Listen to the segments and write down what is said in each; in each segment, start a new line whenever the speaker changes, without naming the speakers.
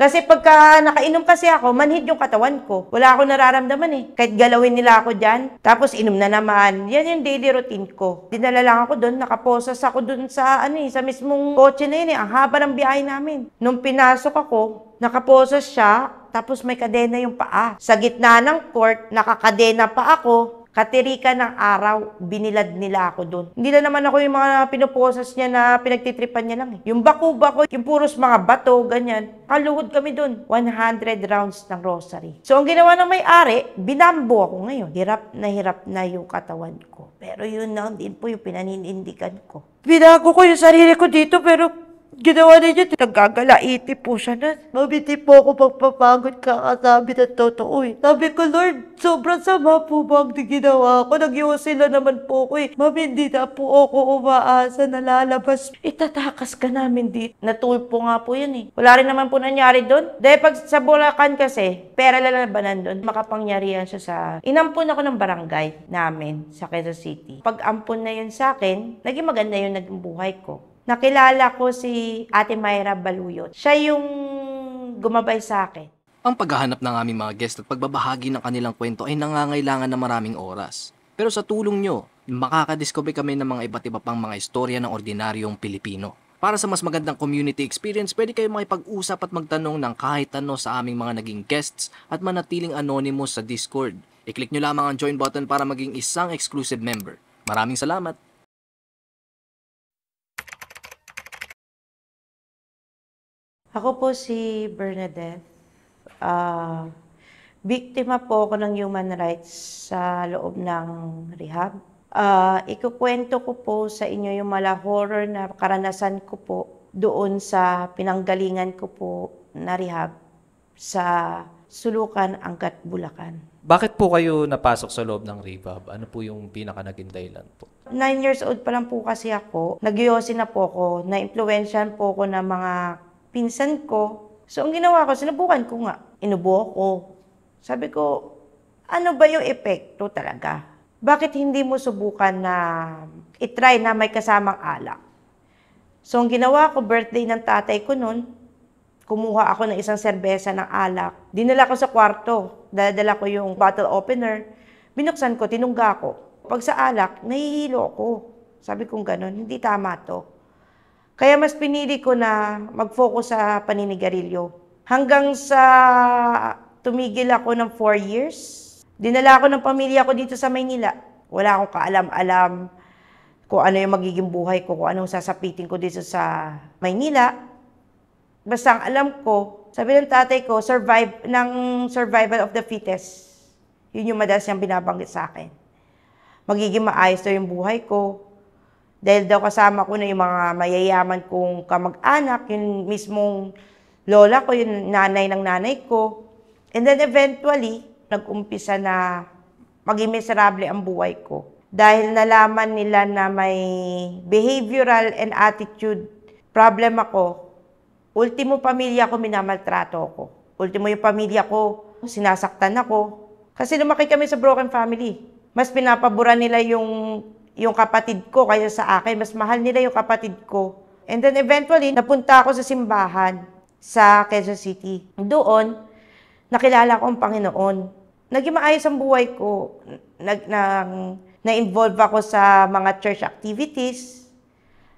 Kasi pagka nakainom kasi ako, manhid yung katawan ko. Wala akong nararamdaman eh. Kahit galawin nila ako dyan, tapos inom na naman. Yan yung daily routine ko. Dinala lang ako doon, nakaposas ako doon sa, sa mismong kotse na yun eh. Ang haba ng biyahe namin. Nung pinasok ako, nakaposas siya, tapos may kadena yung paa. Sa gitna ng court, nakakadena pa ako. Katirika ng araw, binilad nila ako doon. Hindi na naman ako yung mga pinuposas niya na pinagtitripan niya lang eh. Yung bako-bako, yung puros mga bato, ganyan. Kaluhod kami doon. 100 rounds ng rosary. So, ang ginawa ng may-ari, binambo ako ngayon. Hirap na yung katawan ko. Pero yun na din po yung pinaninindigan ko. Binago ko yung sarili ko dito, pero ginawa niya, nagagalaiti po siya na. Mami, di po ako magpapagod kakasabi ng totoo eh. Sabi ko, Lord, sobrang sama po ba ang ginawa ko? Nagyusin na naman po ko eh. Mami, hindi na po ako umaasa na lalabas. Itatakas ka namin dito. Natulpo nga po yun eh. Wala rin naman po nangyari doon. Dahil pag sa Bulacan kasi, pera lalabanan doon. Makapangyarihan siya sa... Inampun ako ng barangay namin sa Quezon City. Pag ampun na yun sa akin, naging maganda yun naging buhay ko. Nakilala ko si Ate Mayra Baluyot. Siya yung gumabay sa akin.
Ang paghahanap ng aming mga guest at pagbabahagi ng kanilang kwento ay nangangailangan ng maraming oras. Pero sa tulong nyo, makakadiscover kami ng mga iba't iba pang mga istorya ng ordinaryong Pilipino. Para sa mas magandang community experience, pwede kayo makipag-usap at magtanong ng kahit ano sa aming mga naging guests at manatiling anonymous sa Discord. I-click nyo lamang ang join button para maging isang exclusive member. Maraming salamat!
Ako po si Bernadette. Biktima po ako ng human rights sa loob ng rehab. Ikukwento ko po sa inyo yung mala horror na karanasan ko po doon sa pinanggalingan ko po na rehab sa Sulukan, Angat, Bulacan.
Bakit po kayo napasok sa loob ng rehab? Ano po yung pinaka-naging dahilan po?
9 years old pa lang po kasi ako. Nagyosi na po ako. Na-impluwensyahan po ako ng mga pinsan ko. So, ang ginawa ko, sinubukan ko nga. Inubo ko. Sabi ko, ano ba yung epekto talaga? Bakit hindi mo subukan na itry na may kasamang alak? So, ang ginawa ko, birthday ng tatay ko noon, kumuha ako ng isang serbesa ng alak. Dinala ko sa kwarto. Dala ko yung bottle opener. Binuksan ko, tinungga ko. Pag sa alak, nahihilo ko. Sabi kong ganun, hindi tama to. Kaya mas pinili ko na mag-focus sa paninigarilyo. Hanggang sa tumigil ako ng 4 years, dinala ako ng pamilya ko dito sa Maynila. Wala akong kaalam-alam kung ano yung magiging buhay ko, kung anong sasapitin ko dito sa Maynila. Basta ang alam ko, sabi ng tatay ko, survival of the fittest. Yun yung madalas niyang binabanggit sa akin. Magiging maayos daw yung buhay ko. Dahil daw kasama ko na yung mga mayayaman kong kamag-anak, yung mismong lola ko, yung nanay ng nanay ko. And then eventually, nag-umpisa na maging miserable ang buhay ko. Dahil nalaman nila na may behavioral and attitude problem ako, ultimo pamilya ko, minamaltrato ako. Ultimo yung pamilya ko, sinasaktan ako. Kasi lumaki kami sa broken family. Mas pinapabura nila yung kapatid ko kaya sa akin. Mas mahal nila yung kapatid ko. And then eventually, napunta ako sa simbahan sa Quezon City. Doon, nakilala ko ang Panginoon. Naging maayos ang buhay ko. Na-involve ako sa mga church activities.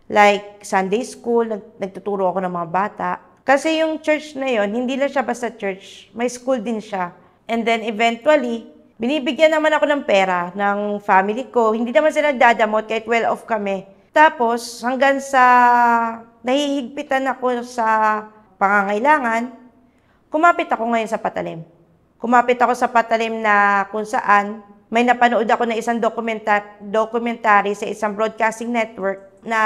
Like Sunday school, nagtuturo ako ng mga bata. Kasi yung church na yon, hindi lang siya basta church. May school din siya. And then eventually, binibigyan naman ako ng pera ng family ko. Hindi naman sila nagdadamot kahit well-off kami. Tapos, hanggang sa nahihigpitan ako sa pangangailangan, kumapit ako ngayon sa Patalim. Kumapit ako sa Patalim na kung saan may napanood ako na isang documentary sa isang broadcasting network na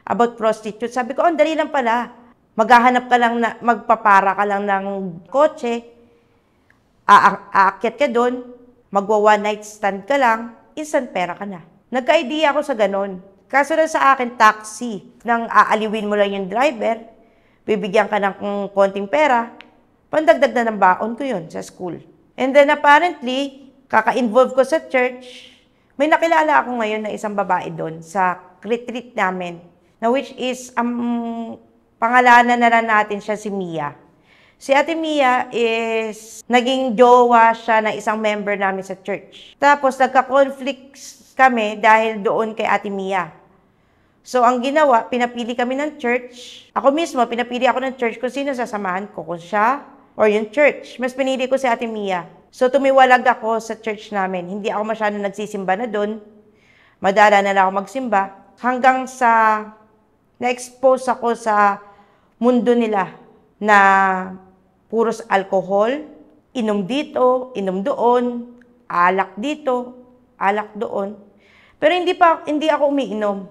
about prostitutes. Sabi ko, dali lang pala. Maghahanap ka lang, magpapara ka lang ng kotse, aakyat ka doon, magwa one night stand ka lang, instant pera ka na. Nagka-idea ako sa ganon. Kaso lang sa akin, taxi, nang aaliwin mo lang yung driver, bibigyan ka ng konting pera, pandagdag na ng baon ko yun sa school. And then apparently, kaka-involve ko sa church, may nakilala ako ngayon na isang babae doon sa retreat namin, na which is, pangalanan na lang natin siya si Mia. Si Ate Mia is naging jowa siya ng isang member namin sa church. Tapos nagka-conflicts kami dahil doon kay Ate Mia. So ang ginawa, pinapili kami ng church. Ako mismo, pinapili ako ng church kung sino sasamahan ko, kung siya or yung church. Mas pinili ko si Ate Mia. So tumiwalag ako sa church namin. Hindi ako masyado nagsisimba na doon. Madala na lang ako magsimba. Hanggang sa na-expose ako sa mundo nila na puros alcohol, inom dito, inom doon, alak dito, alak doon. Pero hindi ako umiinom.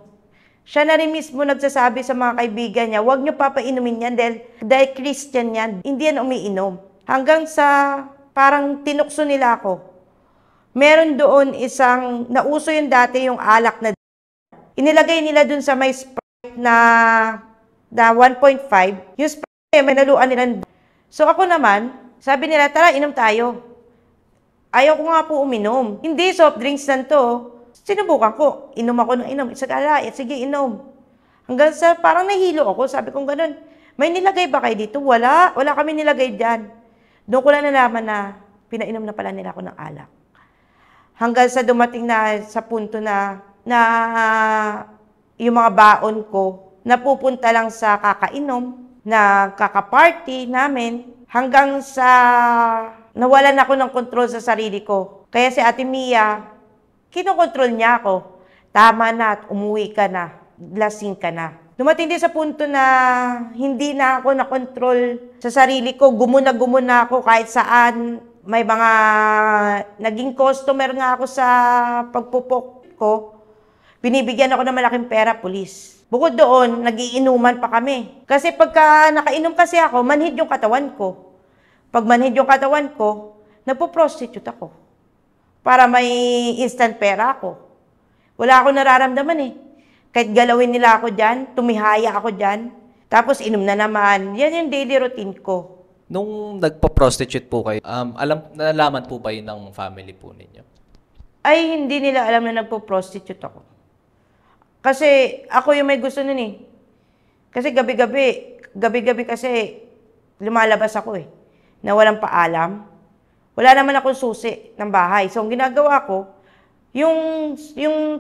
Siya na rin mismo nagsasabi sa mga kaibigan niya, huwag niyo papainumin yan dahil Christian yan, hindi yan umiinom. Hanggang sa parang tinukso nila ako. Meron doon isang, nauso yung dati yung alak na inilagay nila dun sa may Sprite na 1.5, yung Sprite may naluan nila. So ako naman, sabi nila, tara, inom tayo. Ayaw ko nga po uminom. Hindi, soft drinks lang to. Sinubukan ko. Inom ako ng inom. Isagala, sige, inom. Hanggang sa parang nahilo ako. Sabi kong ganun, may nilagay ba kayo dito? Wala. Wala kami nilagay dyan. Doon ko lang nalaman na pinainom na pala nila ako ng alak. Hanggang sa dumating na sa punto na yung mga baon ko napupunta lang sa kakainom, na kakaparty namin, hanggang sa nawalan ako ng kontrol sa sarili ko. Kaya si Ate Mia, kinokontrol niya ako. Tama na at umuwi ka na, lasing ka na. Dumating din sa punto na hindi na ako nakontrol sa sarili ko. Gumuna ako kahit saan. May mga naging customer nga ako sa pagpupok ko. Binibigyan ako ng malaking pera, pulis. Bukod doon, nagiinuman pa kami. Kasi pagka nakainom kasi ako, manhid yung katawan ko. Pag manhid yung katawan ko, nagpo-prostitute ako. Para may instant pera ako. Wala akong nararamdaman eh. Kahit galawin nila ako dyan, tumihaya ako dyan, tapos inom na naman. Yan yung daily routine ko.
Nung nagpa-prostitute po kayo, nalaman po ba yun ng family po ninyo?
Ay, hindi nila alam na nagpo-prostitute ako. Kasi ako yung may gusto nun eh. Kasi gabi-gabi kasi lumalabas ako eh. Na walang paalam. Wala naman akong susi ng bahay. So, ang ginagawa ko, yung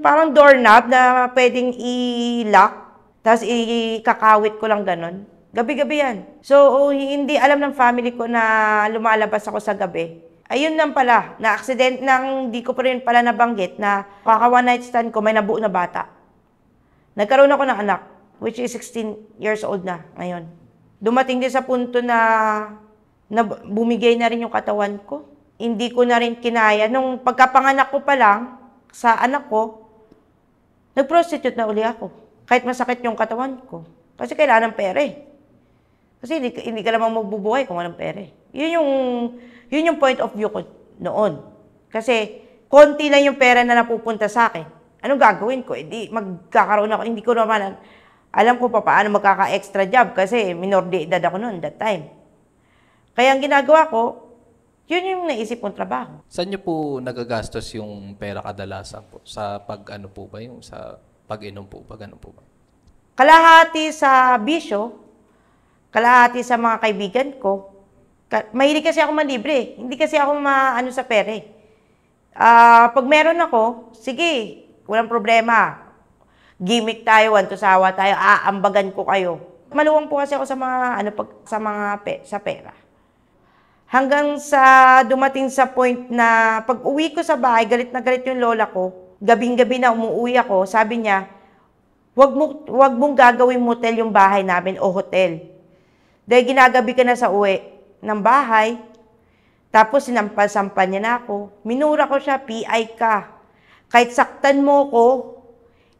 parang doorknob na pwedeng i-lock, tapos ikakawit ko lang ganon. Gabi-gabi yan. So, hindi alam ng family ko na lumalabas ako sa gabi. Ayun lang pala, na-accident nang di ko pa rin pala nabanggit na kaka one night stand ko, may nabuo na bata. Nagkaroon ako ng anak, which is 16 years old na ngayon. Dumating din sa punto na bumigay na rin yung katawan ko. Hindi ko na rin kinaya. Nung pagkapanganak ko pa lang, sa anak ko, nag-prostitute na uli ako. Kahit masakit yung katawan ko. Kasi kailangan ng pera eh. Kasi hindi ka naman magbubuhay kung walang pera eh. Yun yung point of view ko noon. Kasi konti lang yung pera na napupunta sa akin. Anong gagawin ko? Hindi magkakaroon ako. Hindi ko naman alam ko pa paano magkaka-extra job kasi minor de edad ako noon that time. Kaya ang ginagawa ko, yun yung naisip kong trabaho.
Saan niyo po nagagastos yung pera kadalasan po? Sa pag-ano po ba? Yung sa pag-inom po ba? Gano'n po ba?
Kalahati sa bisyo, kalahati sa mga kaibigan ko. Mahilig kasi ako manlibre. Hindi kasi ako maano sa pera eh. Pag meron ako, sige, walang problema. Gimmick tayo, wantosawa tayo, aambagan ko kayo. Maluwang po kasi ako sa mga sa pera. Hanggang sa dumating sa point na pag uwi ko sa bahay, galit na galit yung lola ko. Gabing-gabi na umuwi ako, sabi niya, wag mong gagawing motel yung bahay namin o hotel. Dahil ginagabi ka na sa uwi ng bahay, tapos sinampal-sampal niya na ako. Minura ko siya, PI ka. Kahit saktan mo ko,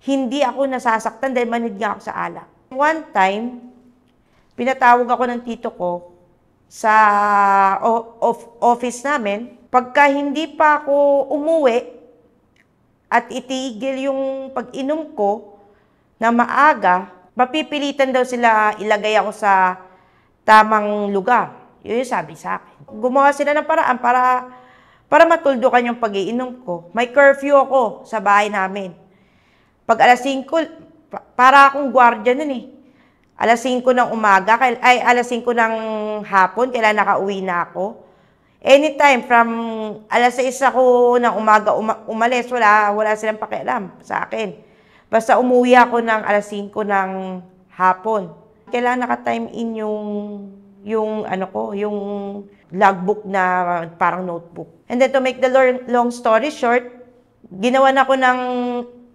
hindi ako nasasaktan dahil manid nga ako sa alak. One time, pinatawag ako ng tito ko sa office namin. Pagka hindi pa ako umuwi at itigil yung pag-inom ko na maaga, mapipilitan daw sila ilagay ako sa tamang lugar. Yun yung sabi sa akin. Gumawa sila ng paraan para matuldukan yung pag-iinom ko. May curfew ako sa bahay namin. Pag alas 5, para akong gwardiya nun eh. Alas 5 ng umaga, alas 5 ng hapon, kailan nakauwi na ako. Anytime, from alas 6 ako ng umaga umalis, wala silang pakialam sa akin. Basta umuwi ako ng alas 5 ng hapon. Kailangan naka-time in yung logbook na parang notebook. And then to make the long story short, ginawan ako ng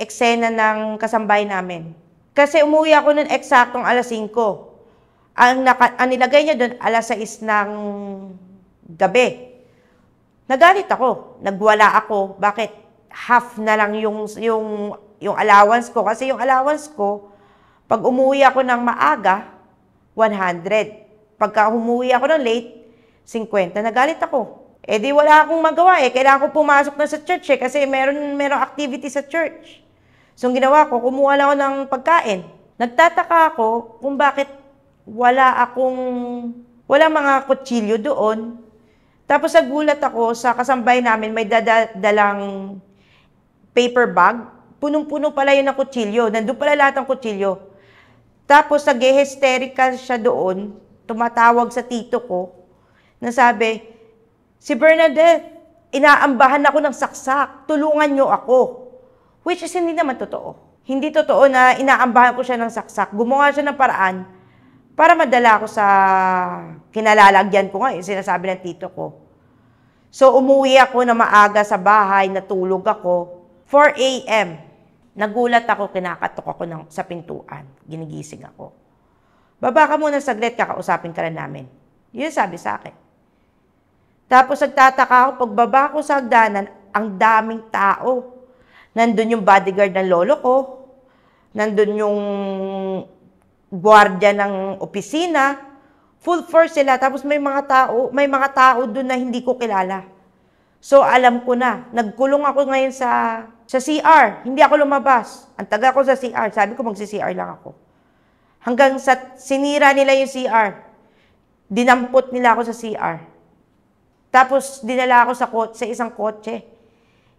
eksena ng kasambahay namin. Kasi umuwi ako nun eksaktong alas 5. Ang nilagay niya doon, alas 6 ng gabi. Nagalit ako. Nagwala ako. Bakit? Half na lang yung allowance ko. Kasi yung allowance ko, pag umuwi ako ng maaga, 100. Pagka umuwi ako ng late, 50. Nagalit ako. Eh di wala akong magawa eh. Kailangan ko pumasok na sa church eh. Kasi merong activity sa church. So, ang ginawa ko, kumuha lang ako ng pagkain. Nagtataka ako kung bakit wala mga kutsilyo doon. Tapos nagulat ako sa kasambay namin, may dalang paper bag. Punong-puno pala yun ng kutsilyo. Nandun pala lahat ng kutsilyo. Tapos nag-hysterical siya doon, tumatawag sa tito ko, na sabi, si Bernadette, inaambahan ako ng saksak, tulungan niyo ako. Which is hindi naman totoo. Hindi totoo na inaambahan ko siya ng saksak. Gumawa siya ng paraan para madala ako sa kinalalagyan ko nga, yung sinasabi ng tito ko. So, umuwi ako na maaga sa bahay, natulog ako. 4 a.m. Nagulat ako, kinakatok ako sa pintuan. Ginigising ako. Baba ka muna saglit, kakausapin ka na namin. Yun sabi sa akin. Tapos nagtataka ako, pagbaba ko sa hagdanan, ang daming tao. Nandun yung bodyguard ng lolo ko. Nandun yung gwardiya ng opisina. Full force sila. Tapos may mga tao doon na hindi ko kilala. So alam ko na. Nagkulong ako ngayon sa CR. Hindi ako lumabas. Ang taga ko sa CR. Sabi ko magsi-CR lang ako. Hanggang sa sinira nila yung CR. Dinampot nila ako sa CR. Tapos dinala ako sa isang kotse.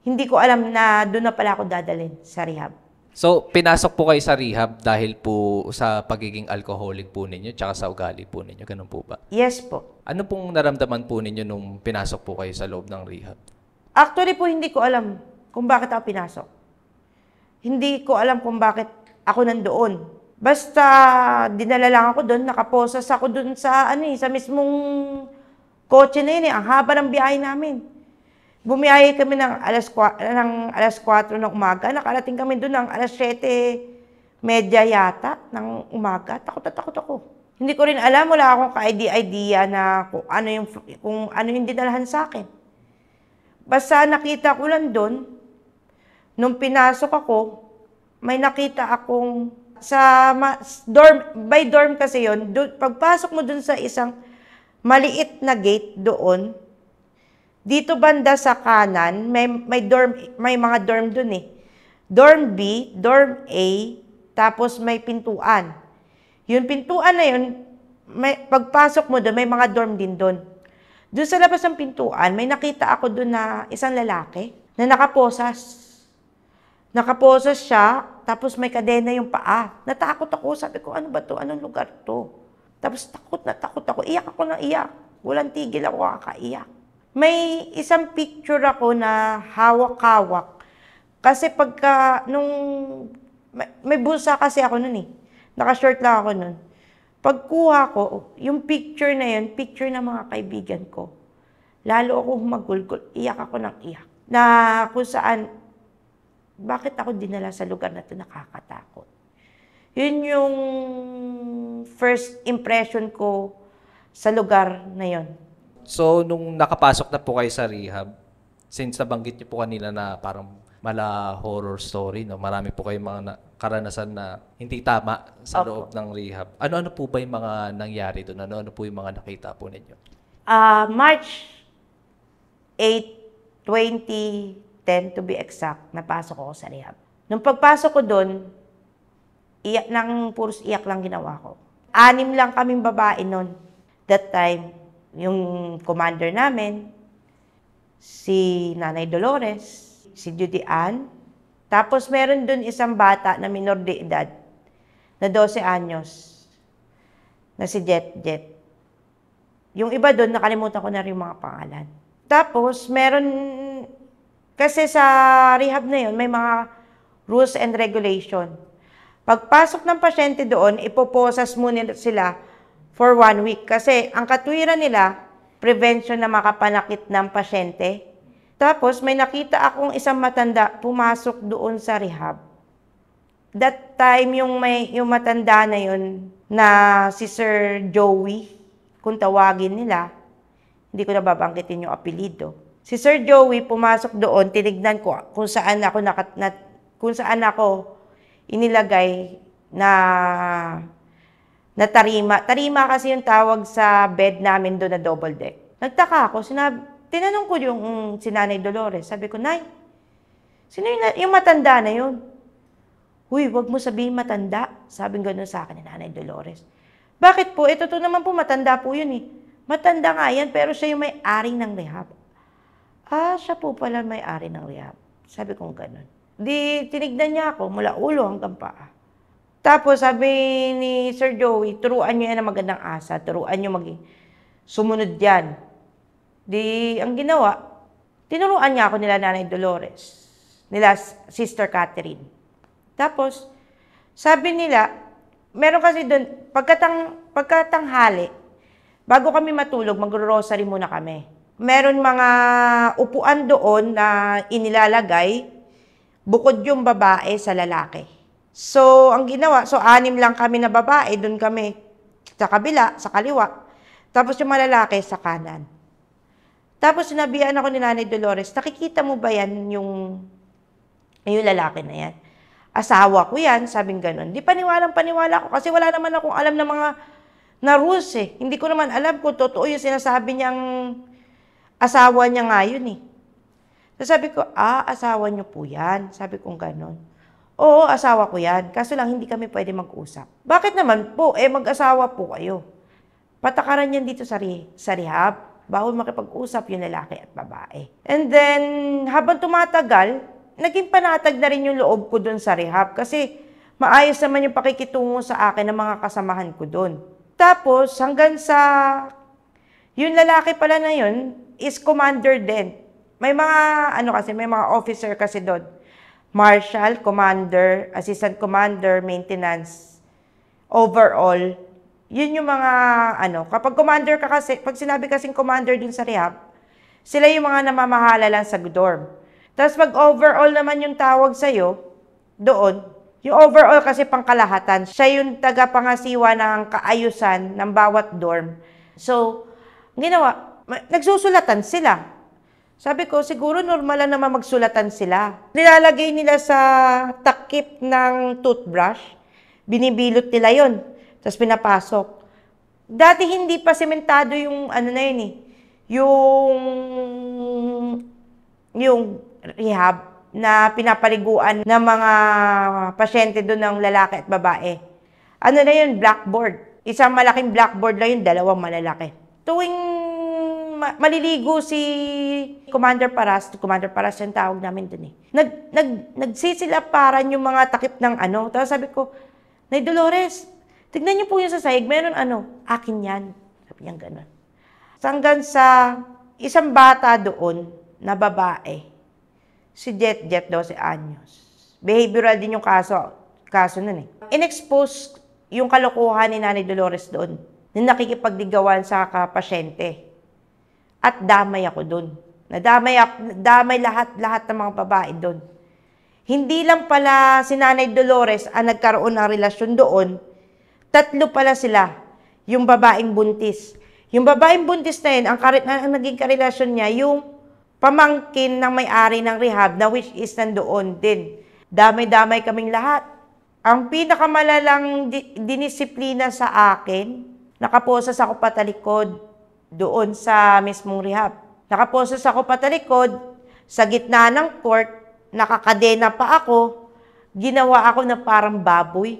Hindi ko alam na doon na pala ako dadalhin sa rehab.
So, pinasok po kayo sa rehab dahil po sa pagiging alcoholic po ninyo tsaka sa ugali po ninyo. Ganun po ba?
Yes po.
Ano pong naramdaman po ninyo nung pinasok po kayo sa loob ng rehab?
Actually po, hindi ko alam kung bakit ako pinasok. Hindi ko alam kung bakit ako nandoon. Basta dinala lang ako doon, nakaposas ako doon sa mismong kotse na yun eh. Ang haba ng biyahe namin. Bumiyahe kami ng alas 4 ng umaga. Nakarating kami doon ng alas 7:30 yata ng umaga. Takot na takot ako. Hindi ko rin alam, wala akong ka-idea na kung ano yung dinalahan sa akin. Basta nakita ko lang doon, nung pinasok ako, may nakita akong by dorm kasi yun, pagpasok mo doon sa isang maliit na gate doon, dito banda sa kanan, may mga dorm dun eh. Dorm B, Dorm A, tapos may pintuan. Yung pintuan na yun, pagpasok mo doon, may mga dorm din doon. Doon sa labas ng pintuan, may nakita ako doon na isang lalaki na nakaposas. Nakaposas siya, tapos may kadena yung paa. Natakot ako, sabi ko, ano ba to? Anong lugar to? Tapos takot ako, iyak ako ng iyak. Walang tigil ako kakaiyak. May isang picture ako na hawak-hawak. Kasi may bulsa kasi ako nun eh. Naka-short lang ako nun. Pagkuha ko, yung picture na yun, picture ng mga kaibigan ko. Lalo ako humagulgol, iyak ako ng iyak. Na kung saan, bakit ako dinala sa lugar na ito nakakatakot? Yun yung first impression ko sa lugar na yun.
So, nung nakapasok na po kayo sa rehab, since nabanggit niyo po kanina na parang mala horror story, no? Marami po kayong mga karanasan na hindi tama sa loob ng rehab. Ano-ano po ba yung mga nangyari doon? Ano-ano po yung mga nakita po ninyo?
March 8, 2010 to be exact, napasok ako sa rehab. Nung pagpasok ko doon, puros iyak lang ginawa ko. 6 lang kaming babae noon. That time, yung commander namin, si Nanay Dolores, si Judy Ann, tapos meron dun isang bata na minor de edad, na 12 anyos. na si Jet Jet. Yung iba doon, nakalimutan ko na rin yung mga pangalan. Tapos, meron, kasi sa rehab na yun, may mga rules and regulation. Pagpasok ng pasyente doon, ipoposas muna sila for 1 week. Kasi ang katwiran nila, prevention na makapanakit ng pasyente. Tapos, may nakita akong isang matanda pumasok doon sa rehab. That time, yung matanda na yun, na si Sir Joey, kung tawagin nila, hindi ko nababanggitin yung apelido. Si Sir Joey pumasok doon, tinignan ko kung saan ako inilagay na tarima. Tarima kasi yung tawag sa bed namin doon na double deck. Nagtaka ako, tinanong ko yung si Nanay Dolores. Sabi ko, Nay, sino yung matanda na yun? Huy, wag mo sabihin matanda. Sabi gano'n sa akin ni Nanay Dolores. Bakit po? Ito naman po, matanda po yun eh. Matanda nga yan, pero siya yung may-ari ng rehab. Ah, siya po pala may-ari ng rehab. Sabi kong gano'n. Di, tinignan niya ako mula ulo hanggang paa. Tapos sabi ni Sir Joey, turuan niyo yan ng magandang asa. Turuan niyo maging sumunod yan. Di, ang ginawa, tinuruan niya ako nila Nanay Dolores. Nila Sister Catherine. Tapos, sabi nila, meron kasi doon, pagkatanghali, bago kami matulog, magro-rosary muna kami. Meron mga upuan doon na inilalagay, bukod yung babae sa lalaki. So, ang ginawa, 6 lang kami na babae, doon kami sa kabila, sa kaliwa. Tapos yung malalaki sa kanan. Tapos sinabihan ako ni Nanay Dolores, nakikita mo ba yan yung lalaki na yan? Asawa ko yan, sabing ganun. Di paniwalang-paniwala ko kasi wala naman akong alam ng mga na rules eh. Hindi ko naman alam kung totoo yung sinasabi niyang asawa niya nga yun eh. So sabi ko, asawa niyo po yan. Sabi kong ganun. Oo, asawa ko yan. Kaso lang hindi kami pwede mag-usap. Bakit naman po? Mag-asawa po kayo. Patakaran yan dito sa rehab. Bawal makipag-usap yung lalaki at babae. And then, habang tumatagal, naging panatag na rin yung loob ko doon sa rehab kasi maayos naman yung pakikitungo sa akin ng mga kasamahan ko doon. Tapos, hanggang sa, yung lalaki pala na yun is commander din. May mga, may mga officer kasi doon. Marshal, commander, assistant commander, maintenance, overall. Yun yung mga, kapag commander ka kasi, pag sinabi kasing commander dun sa rehab, sila yung mga namamahala lang sa dorm. Tapos pag overall naman yung tawag sa'yo, doon, yung overall kasi pangkalahatan, siya yung tagapangasiwa ng kaayusan ng bawat dorm. So, ginawa, nagsusulatan sila. Sabi ko, siguro normal lang naman magsulatan sila. Nilalagay nila sa takip ng toothbrush, binibilot nila yon, tapos pinapasok. Dati hindi pa sementado yung yung rehab na pinapaliguan ng mga pasyente doon ng lalaki at babae. Blackboard. Isang malaking blackboard lang yun, 2 malalaki. Tuwing maliligo si Commander Paras yung tawag namin doon eh. Nagsisilaparan yung mga takip ng Tapos sabi ko, Nay Dolores, tignan niyo po yung sa sahig, meron akin yan. Sabi niya gano'n. Hanggang sa isang bata doon na babae, si Jet 12 anyos. Behavioral din yung kaso nun eh. In-expose yung kalokohan ni Nanay Dolores doon, na nakikipagdigawan sa pasyente. At damay ako doon. Damay lahat ng mga babae doon. Hindi lang pala si Nanay Dolores ang nagkaroon ng relasyon doon, 3 pala sila, yung babaeng buntis. Yung babaeng buntis na yun, ang naging karelasyon niya, yung pamangkin ng may-ari ng rehab na which is nandoon din. Damay-damay kaming lahat. Ang pinakamalalang dinisiplina sa akin, nakaposas ako patalikod doon sa mismong rehab. Nakaposas ako patalikod sa gitna ng court, nakakadena pa ako, ginawa ako na parang baboy.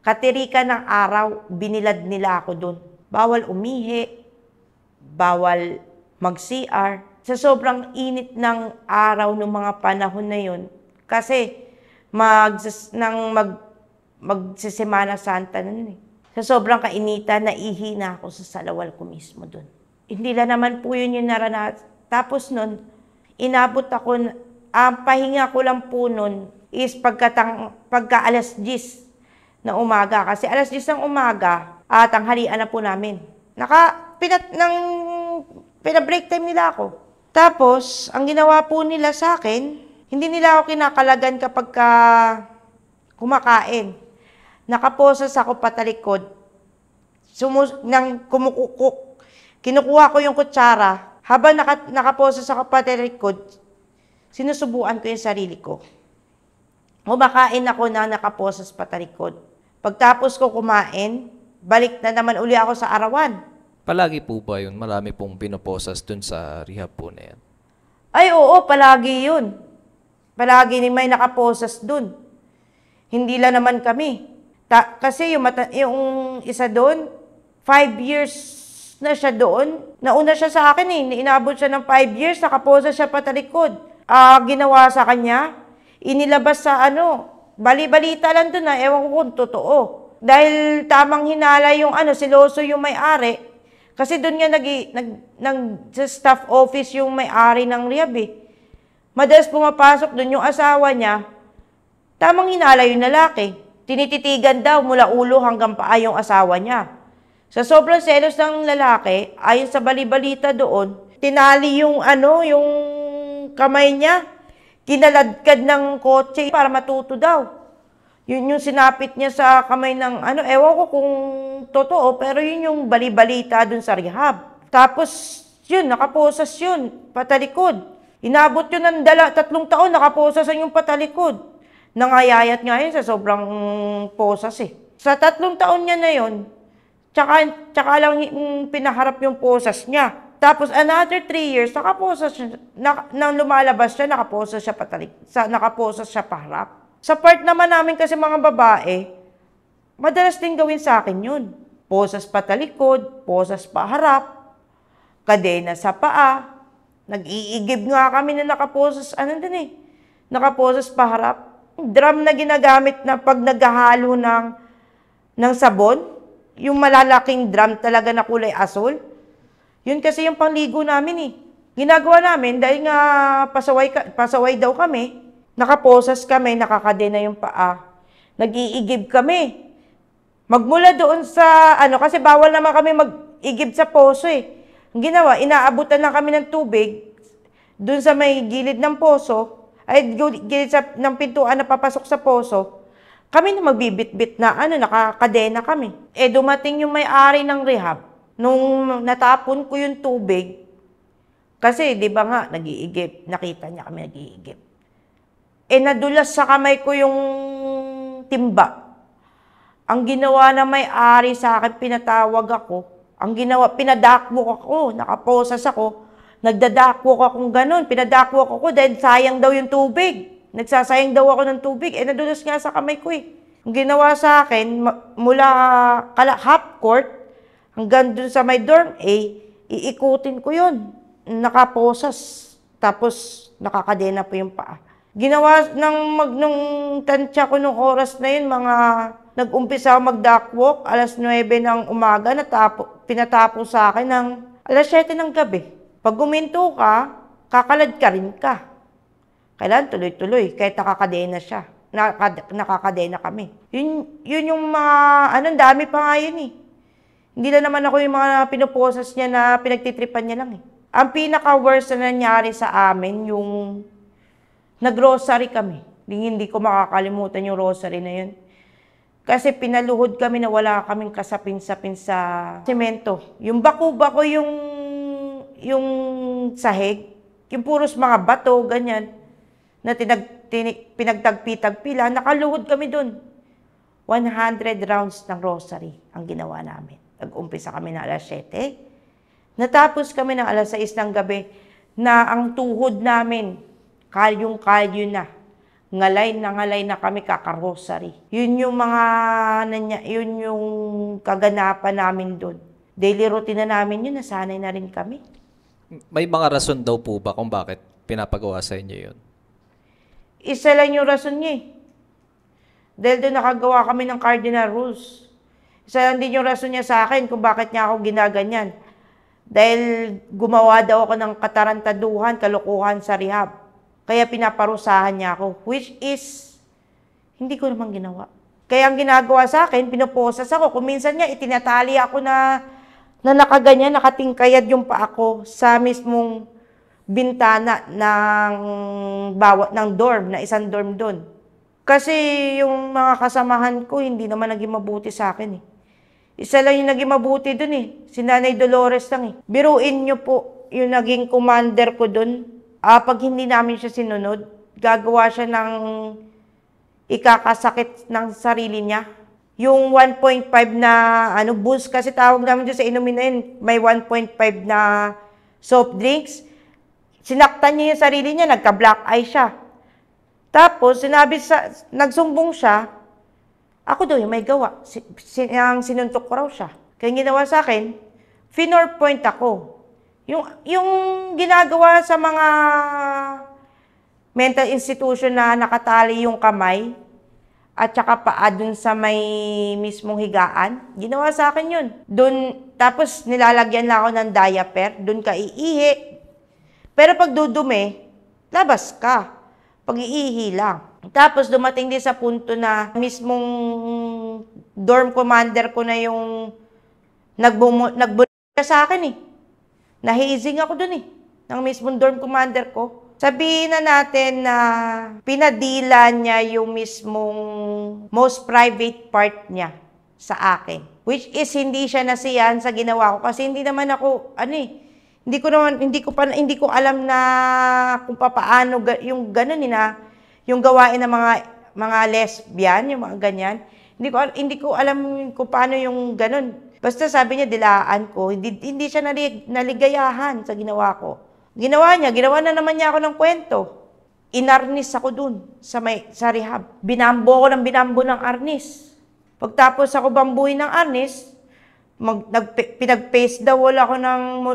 Katirika ng araw, binilad nila ako doon. Bawal umihi, bawal mag-CR. Sa sobrang init ng araw ng mga panahon na yun, kasi magsisimana Santa nun eh. Sa sobrang kainitan, naihina ako sa salawal ko mismo doon. Hindi lang naman po yun yung naranasan. Tapos nun, inabot ako, ang pahinga ko lang po nun is pagka alas 10 na umaga. Kasi alas 10 ng umaga, tanghalian na po namin. Pina-break time nila ako. Tapos, ang ginawa po nila sa akin, hindi nila ako kinakalagan kapag kumakain. Nakaposas ako patalikod. Kinukuha ko yung kutsara. Habang nakaposas ako patalikod, sinusubuan ko yung sarili ko. Kumakain ako na nakaposas patalikod. Pagtapos ko kumain, balik na naman uli ako sa arawan.
Palagi po ba yun? Marami pong pinoposas dun sa rehab po na yan.
Ay, oo, palagi yun. Palagi may nakaposas dun. Hindi lang naman kami. Kasi yung isa doon, 5 years na siya doon. Nauna siya sa akin inaabot siya ng 5 years, nakaposa siya patalikod. Ginawa sa kanya, inilabas sa bali-balita lang doon ewan ko kung totoo. Dahil tamang hinala yung siloso yung may-ari. Kasi doon nga sa staff office yung may-ari ng rehab Madalas pumapasok doon yung asawa niya, tamang hinala yung lalaki. Tinititigan daw mula ulo hanggang paa yung asawa niya. Sa sobrang selos ng lalaki, ayon sa bali-balita doon, tinali yung kamay niya, kinaladkad ng kotse para matuto daw. Yun yung sinapit niya sa kamay ng ewan ko kung totoo, pero yun yung bali-balita doon sa rehab. Tapos, yun, nakaposas yun, patalikod. Inabot yun ng 3 taon, nakaposas yung patalikod. Nangayayat nga yun sa sobrang posas Sa 3 taon niya na yun, tsaka lang pinaharap yung posas niya. Tapos another 3 years, nakaposas siya, nang lumalabas siya, nakaposas siya paharap. Sa part naman namin kasi mga babae, madalas din gawin sa akin yun. Posas patalikod, posas paharap, kadena sa paa. Nag-iigib nga kami na nakaposas, nakaposas paharap. Drum na ginagamit na pag naghahalo ng sabon, yung malalaking drum talaga na kulay asul. Yun kasi yung pangligo namin Ginagawa namin dahil nga pasaway daw kami, nakaposas kami, nakakadena yung paa. Nag-iigib kami. Magmula doon sa kasi bawal naman kami mag-igib sa poso Ang ginawa, inaabutan lang kami ng tubig doon sa may gilid ng poso, gilid ng pintuan na papasok sa poso, kami na magbibit-bit na nakakadena kami. Dumating yung may-ari ng rehab, nung natapon ko yung tubig, kasi di ba nga, nag-iigib, nakita niya kami nag-iigib. Nadulas sa kamay ko yung timba. Ang ginawa na may-ari sa akin, pinatawag ako. Ang ginawa, pinadakwok ako, nakaposas ako, nagdadakwok akong ganun, pinadakwok ako dahil sayang daw yung tubig. Nagsasayang daw ako ng tubig. Nadulas nga sa kamay ko Ang ginawa sa akin, mula half court hanggang dun sa may dorm A, iikutin ko yun. Nakaposas. Tapos, nakakadena po yung paa. Ginawa nung tansya ko nung oras na yun, nag-umpisa ako mag-duckwalk, alas 9 ng umaga, pinatapos sa akin ng alas 7 ng gabi. Pag guminto ka, kakalad ka rin ka. Kailangan tuloy-tuloy, kahit nakakadena siya. Nakakadena kami. Yun yung mga, dami pa nga yun Hindi na naman ako yung mga pinuposas niya na pinagtitripan niya lang Ang pinaka-worst na nangyari sa amin, yung nag-rosary kami. Hindi ko makakalimutan yung rosary na yun. Kasi pinaluhod kami na wala kaming kasapin-sapin sa semento. Yung bako-bako yung sahig, yung puros mga bato, ganyan, na pinagtagpi-tagpi lang, nakaluhod kami dun. 100 rounds ng rosary ang ginawa namin. Nag-umpisa kami na alas 7. Natapos kami ng alas 6 ng gabi na ang tuhod namin, kalyong-kalyo na. Ngalay na kami kakarosary. Yun yung kaganapan namin doon. Daily routine na namin yun, nasanay na rin kami.
May mga rason daw po ba kung bakit pinapagawa sa inyo yun?
Isa lang yung rason niya Dahil doon nakagawa kami ng cardinal rules. Isa lang din yung rason niya sa akin kung bakit niya ako ginaganyan. Dahil gumawa daw ako ng katarantaduhan, kalokohan sa rehab. Kaya pinaparusahan niya ako, which is, hindi ko naman ginawa. Kaya ang ginagawa sa akin, pinoposas ako. Kung minsan nga, itinatali ako na nakaganyan, nakatingkayad yung paa ko sa mismong bintana ng dorm, na isang dorm doon. Kasi yung mga kasamahan ko, hindi naman naging mabuti sa akin eh. Isa lang yung naging mabuti doon eh. Si Nanay Dolores lang eh. Biruin niyo po yung naging commander ko doon. Pag hindi namin siya sinunod, gagawa siya ng ikakasakit ng sarili niya. Yung 1.5 na boost, kasi tawag namin doon sa inumin na yun, may 1.5 na soft drinks. Sinaktan niya yung sarili niya, nagka-black eye siya. Tapos, nagsumbong siya, ako daw yung may gawa. Sinuntok ko raw siya. Kaya ginawa sa akin, finor-point ako. Yung ginagawa sa mga mental institution na nakatali yung kamay at saka paa dun sa may mismong higaan, ginawa sa akin yun. Tapos nilalagyan lang ako ng diaper, dun ka iihi. Pero pag dudumi, labas ka. Pag iihi lang. Tapos dumating din sa punto na mismong dorm commander ko na yung nagbunod sa akin eh. Nahizing ako dun eh, ng mismong dorm commander ko. Sabihin na natin na pinadila niya yung mismong most private part niya sa akin. Which is hindi siya nasiyahan sa ginawa ko kasi hindi naman ako, hindi ko alam na kung paano yung ganun na yung gawain ng mga lesbian, yung mga ganyan. Hindi ko alam kung paano yung ganun. Basta sabi niya, dilaan ko. Hindi siya naligayahan sa ginawa ko. Ginawa na naman niya ako ng kwento. Inarnis ako dun sa rehab. Binambo ako ng arnis. Pagtapos ako bambuhin ng arnis, pinag-face daw ako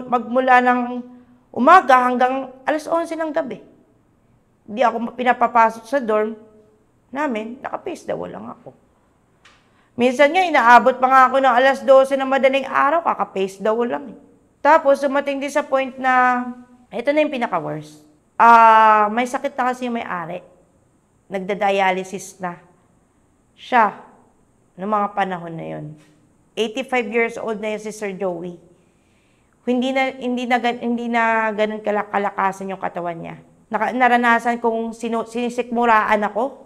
magmula ng umaga hanggang alas 11 ng gabi. Hindi ako pinapapasok sa dorm namin, naka-face daw lang ako. Minsan nga, inaabot pa nga ako ng alas 12 ng madaling araw, kaka-face daw lang. Tapos, dumating din sa point na, ito na yung pinaka-worst. May sakit na kasi yung may-ari. Nagda-dialysis na. Siya, noong mga panahon na yun. 85 years old na yun si Sir Joey. Hindi na ganun kalakasan yung katawan niya. Naranasan kong sinisikmuraan ako.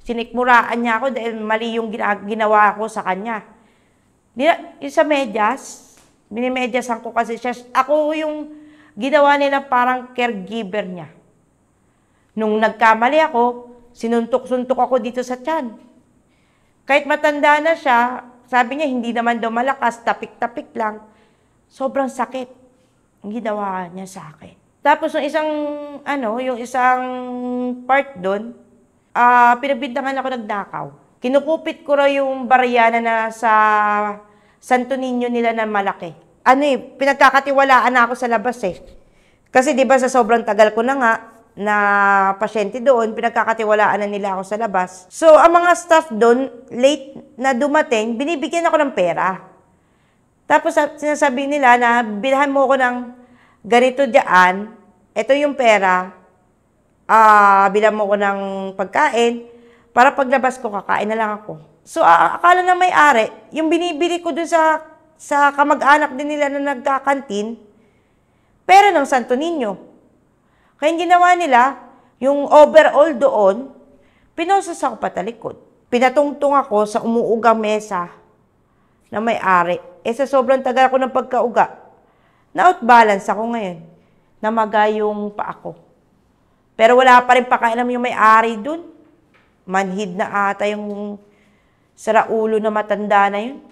Sinikmuraan niya ako dahil mali yung ginawa ko sa kanya. Yung sa medyas, binimedyasan ko kasi siya. Ako yung ginawa nila parang caregiver niya. Nung nagkamali ako, sinuntok-suntok ako dito sa tiyan. Kahit matanda na siya, sabi niya hindi naman daw malakas, tapik-tapik lang. Sobrang sakit ang ginawa niya sa akin. Tapos yung isang part doon, pinabintangan ako nagdakaw. Kinukupit ko raw yung barya na sa Santo Niño nila na malaki. Pinagkakatiwalaan na ako sa labas eh. Kasi di ba sa sobrang tagal ko na nga, na pasyente doon, pinagkakatiwalaan na nila ako sa labas. So, ang mga staff doon, late na dumating, binibigyan ako ng pera. Tapos sinasabi nila na bilhan mo ko ng ganito diyan, ito yung pera, bilhan mo ko ng pagkain, para paglabas ko, kakain na lang ako. So, akala na may-ari, yung binibili ko dun sa kamag-anak din nila na nagkakantin, pera ng Santo Niño. Kaya yung ginawa nila, yung overall doon, pinosas ako patalikod. Pinatungtong ako sa umuugang mesa na may-ari. Sa sobrang tagal ko ng pagkauga, na-outbalance ako ngayon. Namaga yung paa ko. Pero wala pa rin pakailam yung may-ari dun. Manhid na ata yung saraulo na matanda na yun.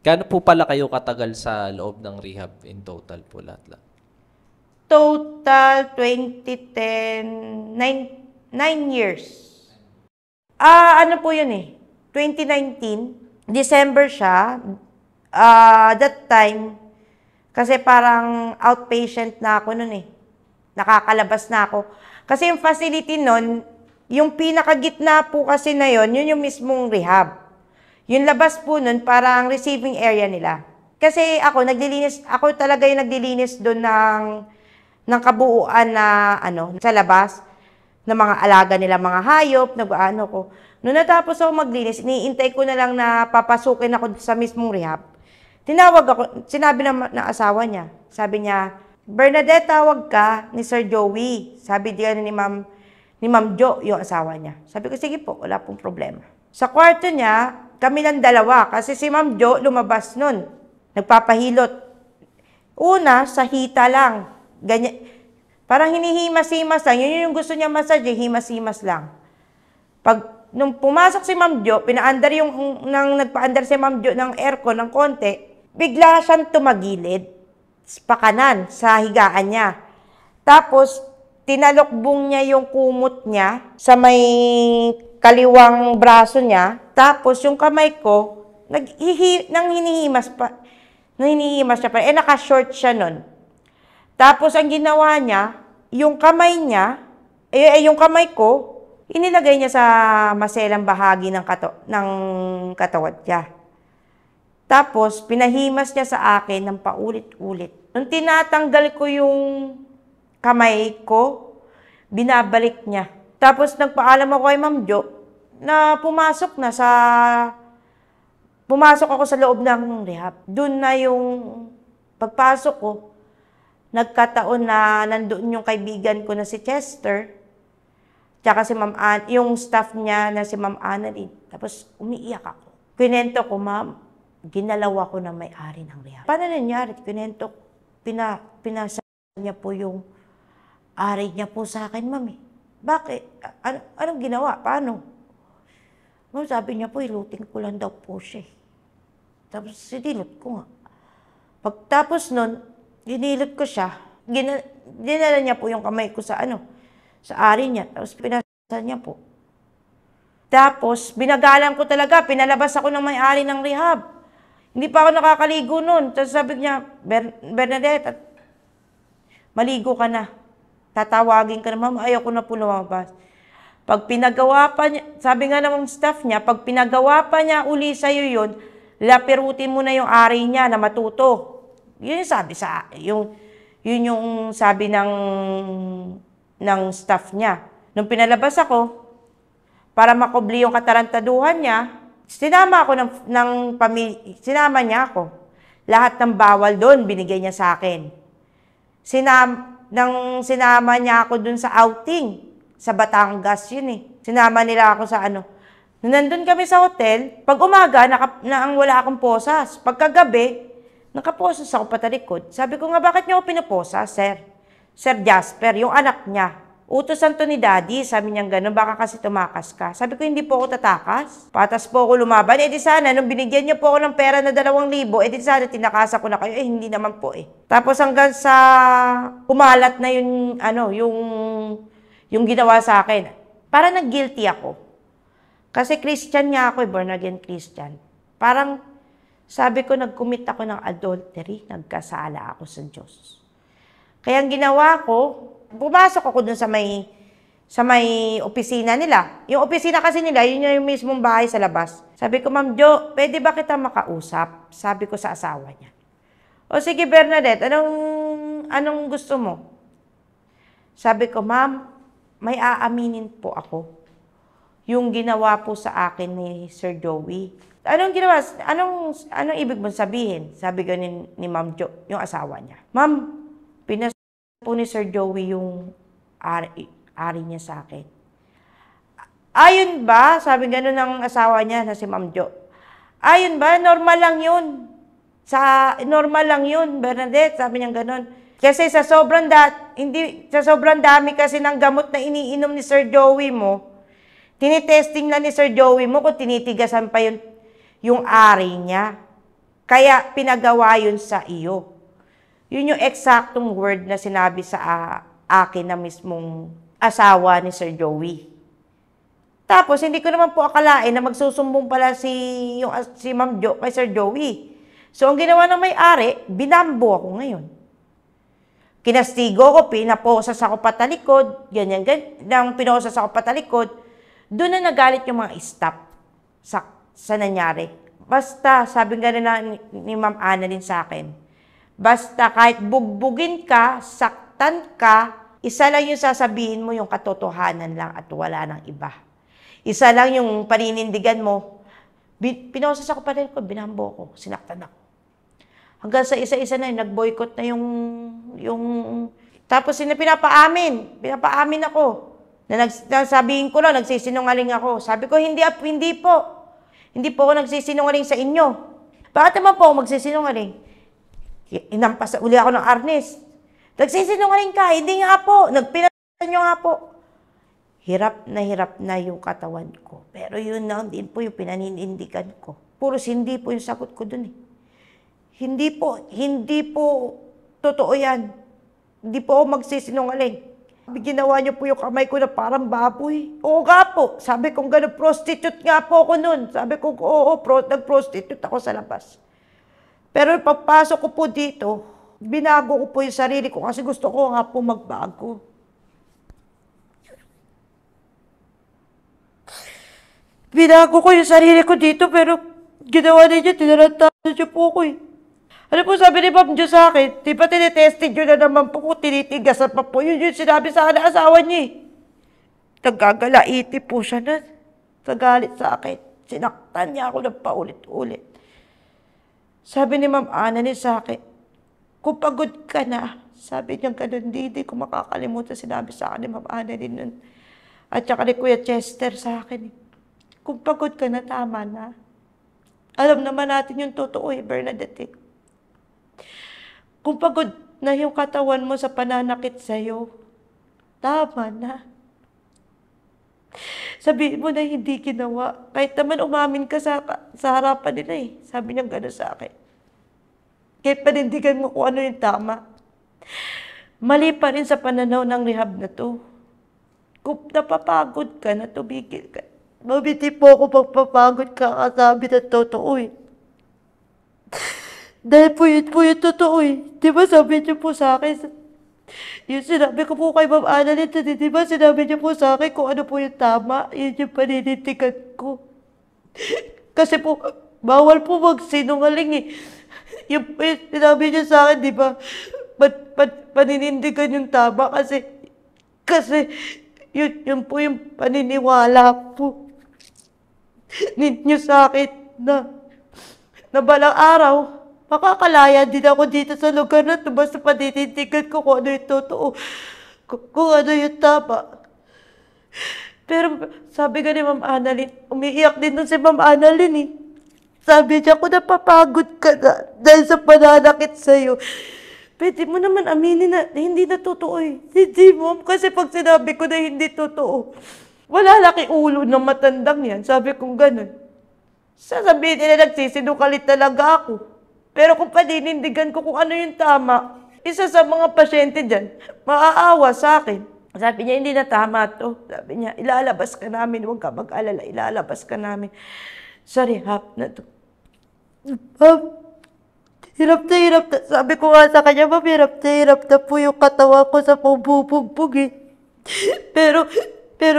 Gaano po pala kayo katagal sa loob ng rehab in total po lahat-lahat?
Total 2010, 9 years. Po yun eh, 2019, December siya. That time, kasi parang outpatient na ako nun eh. Nakakalabas na ako. Kasi yung facility nun, yung pinakagitna po kasi na yun yung mismong rehab. Yung labas po nun, parang receiving area nila. Kasi ako talaga yung naglilinis doon ng kabuuan na, sa labas, ng mga alaga nila, mga hayop, ko. Noong natapos ako maglinis, iniintay ko na lang na papasukin ako sa mismong rehab. Tinawag ako, sinabi ng asawa niya. Sabi niya, Bernadette, tawag ka ni Sir Joey. Sabi diyan ni Ma'am Jo, yung asawa niya. Sabi ko, sige po, wala pong problema. Sa kwarto niya, kami ng dalawa, kasi si Ma'am Jo lumabas nun. Nagpapahilot. Una, sa hita lang. Ganyan. Parang hinihimas-himas lang. Yun yung gusto niya massage, himas-himas lang. Nung pumasok si Ma'am Jo, nagpa-andar si Ma'am Jo ng aircon ng konti, bigla siyang tumagilid pa kanan sa higaan niya. Tapos, tinalokbong niya yung kumot niya sa may kaliwang braso niya. Tapos, yung kamay ko, hinihimas siya pa. Naka-short siya nun. Tapos, ang ginawa niya, yung kamay ko, inilagay niya sa maselang bahagi ng katawan niya. Tapos, pinahimas niya sa akin ng paulit-ulit. Nung tinatanggal ko yung kamay ko, binabalik niya. Tapos, nagpaalam ako kay Ma'am Jo na pumasok ako sa loob ng rehab. Doon na yung pagpasok ko, nagkataon na nandoon yung kaibigan ko na si Chester, tsaka si yung staff niya na si Ma'am Annalyn. Tapos, umiiyak ako. Kwento ko, Ma'am, ginalaw ako ng may-ari ng rehab. Paano nangyari? Kwento ko, pinasa niya po yung ari niya po sa akin, Ma'am. Bakit? Anong ginawa? Paano? Ma'am, sabi niya po, ilutin ko lang daw po siya. Tapos, sinilot ko nga. Pagtapos nun, dinilot ko siya. Dinala niya po yung kamay ko sa ari niya. Tapos, pinasa niya po. Tapos, binagalan ko talaga. Pinalabas ako ng may-ari ng rehab. Hindi pa ako nakakaligo nun. Tapos sabi niya, Bernadette, maligo ka na. Tatawagin ka na, Ma'am, ayaw ko na po lumabas. Pag pinagawa pa niya, sabi nga ng staff niya, pag pinagawa pa niya uli sa'yo yun, lapirutin mo na yung ari niya na matuto. Yun yung sabi yun yung sabi ng staff niya. Nung pinalabas ako, para makubli yung katarantaduhan niya, sinama niya ako. Lahat ng bawal doon, binigay niya sa akin. Sinama niya ako doon sa outing, sa Batangas yun eh. Sinama nila ako sa Nung nandun kami sa hotel, pag umaga, wala akong posas. Pagkagabi, nakaposas ako patalikod. Sabi ko nga, bakit niyo ako pinaposas, sir? Sir Jasper, yung anak niya. Utosan to ni Daddy, sabi niya gano'n, baka kasi tumakas ka. Sabi ko, hindi po ako tatakas. Patas po ako lumaban. Di sana, nung binigyan niyo po ako ng pera na 2,000, di sana tinakasa ko na kayo. Hindi naman po eh. Tapos hanggang sa kumalat na yung ginawa sa akin. Para nag-guilty ako. Kasi Christian nga ako, born again Christian. Parang, sabi ko, nag-commit ako ng adultery, nagkasala ako sa Diyos. Kaya ang ginawa ko, pumasok ako dun sa may opisina nila. Yung opisina kasi nila, yun yung mismong bahay sa labas. Sabi ko, Ma'am Jo, pwede ba kita makausap? Sabi ko sa asawa niya. O sige, Bernadette, anong gusto mo? Sabi ko, Ma'am, may aaminin po ako. Yung ginawa po sa akin ni Sir Joey. Anong ginawa? Anong ibig mong sabihin? Sabi ko ni Ma'am Jo, yung asawa niya. Ma'am, pinas po ni Sir Joey yung ari niya sa akin. Ayun ba? Sabi gano'n ng asawa niya na si Ma'am Jo. Ayun ba? Normal lang yun. Normal lang yun, Bernadette. Sabi niya gano'n. Kasi sa sobrang dami kasi ng gamot na iniinom ni Sir Joey mo, tinitesting na ni Sir Joey mo kung tinitigasan pa yung ari niya. Kaya pinagawa yun sa iyo. Yun yung eksaktong word na sinabi sa akin na mismong asawa ni Sir Joey. Tapos, hindi ko naman po akalain na magsusumbong pala si Ma'am Jo kay Sir Joey. So, ang ginawa ng may-ari, binambo ako ngayon. Kinastigo ko, pinaposas ako patalikod, ganyan. Nang pinosas ako patalikod, doon na nagalit yung mga staff sa nangyari. Basta, sabi nga na ni Ma'am Annalyn sa akin, basta kahit bugbugin ka, saktan ka, isa lang yung sasabihin mo, yung katotohanan lang at wala nang iba. Isa lang yung paninindigan mo. Pinosas ako pa rin ko, binambo ko, sinaktan ako. Hanggang sa isa-isa na yun, nag-boycott na yung... Tapos pinapaamin ako. Sabihin ko lang, nagsisinungaling ako. Sabi ko, hindi po. Hindi po ako nagsisinungaling sa inyo. Bakit naman po ako magsisinungaling? Inampas uli ako ng arnes. Nagsisinungaling ka, hindi nga po. Nagpinatan nyo nga po. Hirap na yung katawan ko. Pero yun na din po yung pinaninindigan ko. Puros hindi po yung sagot ko dun eh. Hindi po totoo yan. Hindi po ako magsisinungaling. Ginawa niyo po yung kamay ko na parang baboy. Oo nga po. Sabi kong gano'n, prostitute nga po ako nun. Sabi ko, oo, nag-prostitute ako sa labas. Pero pagpasok ko po dito, binago ko po yung sarili ko kasi gusto ko nga po magbago. Binago ko yung sarili ko dito pero ginawa niya, tinarantado niyo po ako eh. Ano po sabi ni Ma'am Diyos sa akin? Di ba tinitesting nyo na naman po kung tinitigasan pa po? Yun yung sinabi sa akin ng asawa niya eh. Nagagalaiti po siya na. Nagalit sa akin. Sinaktan niya ako ng paulit-ulit. Sabi ni Ma'am Annalyn sa akin, kung pagod ka na, sabi niya ganun, hindi ko makakalimutan sinabi sa akin ni Ma'am Annalyn nun. At saka ni Kuya Chester sa akin, kung pagod ka na, tama na. Alam naman natin yung totoo eh, Bernadette. Kung pagod na yung katawan mo sa pananakit sa'yo, tama na. Sabihin mo na hindi ginawa. Kahit naman umamin ka sa harapan nila eh. Sabi niya gano'n sa akin. Kahit panindigan mo kung ano yung tama. Mali pa rin sa pananaw ng rehab na to. Kung napapagod ka na, tumigil ka. Mabiti po ako pagpapagod ka, kasabi na totoo eh. Dahil po yun totoo eh. Di ba sabi niyo po sa akin, yung sinabi ko po kay Ma'am Annalyn, di ba sinabi niyo po sa akin kung ano po yung tama, yun yung paninindigan ko. Kasi po, bawal po magsinungaling eh. Yung sinabi niyo sa akin, di ba, paninindigan yung tama kasi yun po yung paniniwala po ninyo sa akin na balang araw, makakalaya din ako dito sa lugar na ito. Basta paninindigan ko kung ano yung totoo. Kung ano yung tama. Pero sabi ka ni Ma'am Annalyn, umiiyak din nun si Ma'am Annalyn eh. Sabi niya, kung napapagod ka na dahil sa pananakit sa'yo, pwede mo naman aminin na hindi na totoo eh. Hindi mo. Kasi pag sinabi ko na hindi totoo, wala laki ulo ng matandang yan. Sabi kong ganun. Sasabihin nila nagsisinungaling talaga ako. Pero kung paninindigan ko kung ano yung tama, isa sa mga pasyente dyan, maaawa sa akin. Sabi niya, hindi na tama to. Sabi niya, ilalabas ka namin, huwag ka mag-alala, ilalabas ka namin sa rehab na to. Hirap na hirap na. Sabi ko nga sa kanya, Ma'am, hirap na po yung katawan ko sa pagbubugbog eh. Pero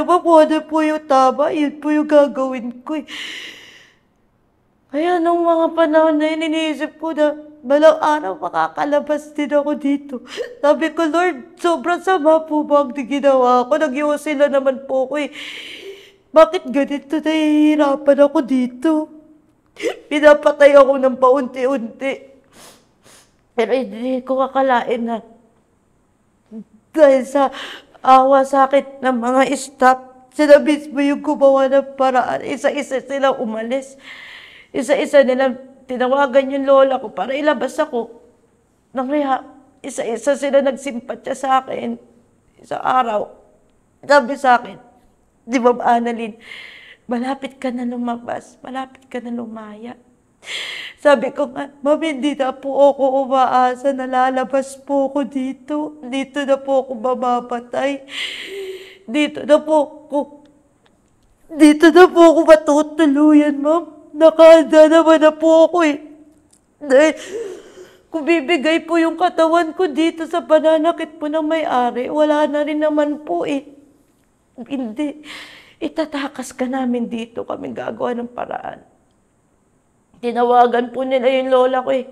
Ma'am, ano po yung tama, yun po yung gagawin ko eh. Kaya nung mga panahon na yun, iniisip ko na balang araw makakalabas din ako dito. Sabi ko, Lord, sobrang sama po ba ang ginawa ko? Nag-iwas sila naman po ko eh. Bakit ganito nahihirapan ako dito? Pinapatay ako ng paunti-unti. Pero hindi ko kakalain na dahil sa awa sa akin ng mga staff, sila mismo yung gumawa ng paraan. Isa-isa silang umalis. Isa-isa nilang tinawagan yung lola ko para ilabas ako ng rehab. Isa-isa sila nagsimpatya sa akin. Isang araw, sabi sa akin, di ba, Annalyn, malapit ka na lumabas, malapit ka na lumaya. Sabi ko nga, Ma'am, hindi na po ako umaasa na lalabas po ako dito. Dito na po ako mamamatay. Dito na po ako matutuluyan, Ma'am. Nakahanda naman na po ako eh. Dahil kung bibigay po yung katawan ko dito sa pananakit po ng may-ari, wala na rin naman po eh. Hindi. Itatakas ka namin dito, kami gagawa ng paraan. Tinawagan po nila yung lola ko eh.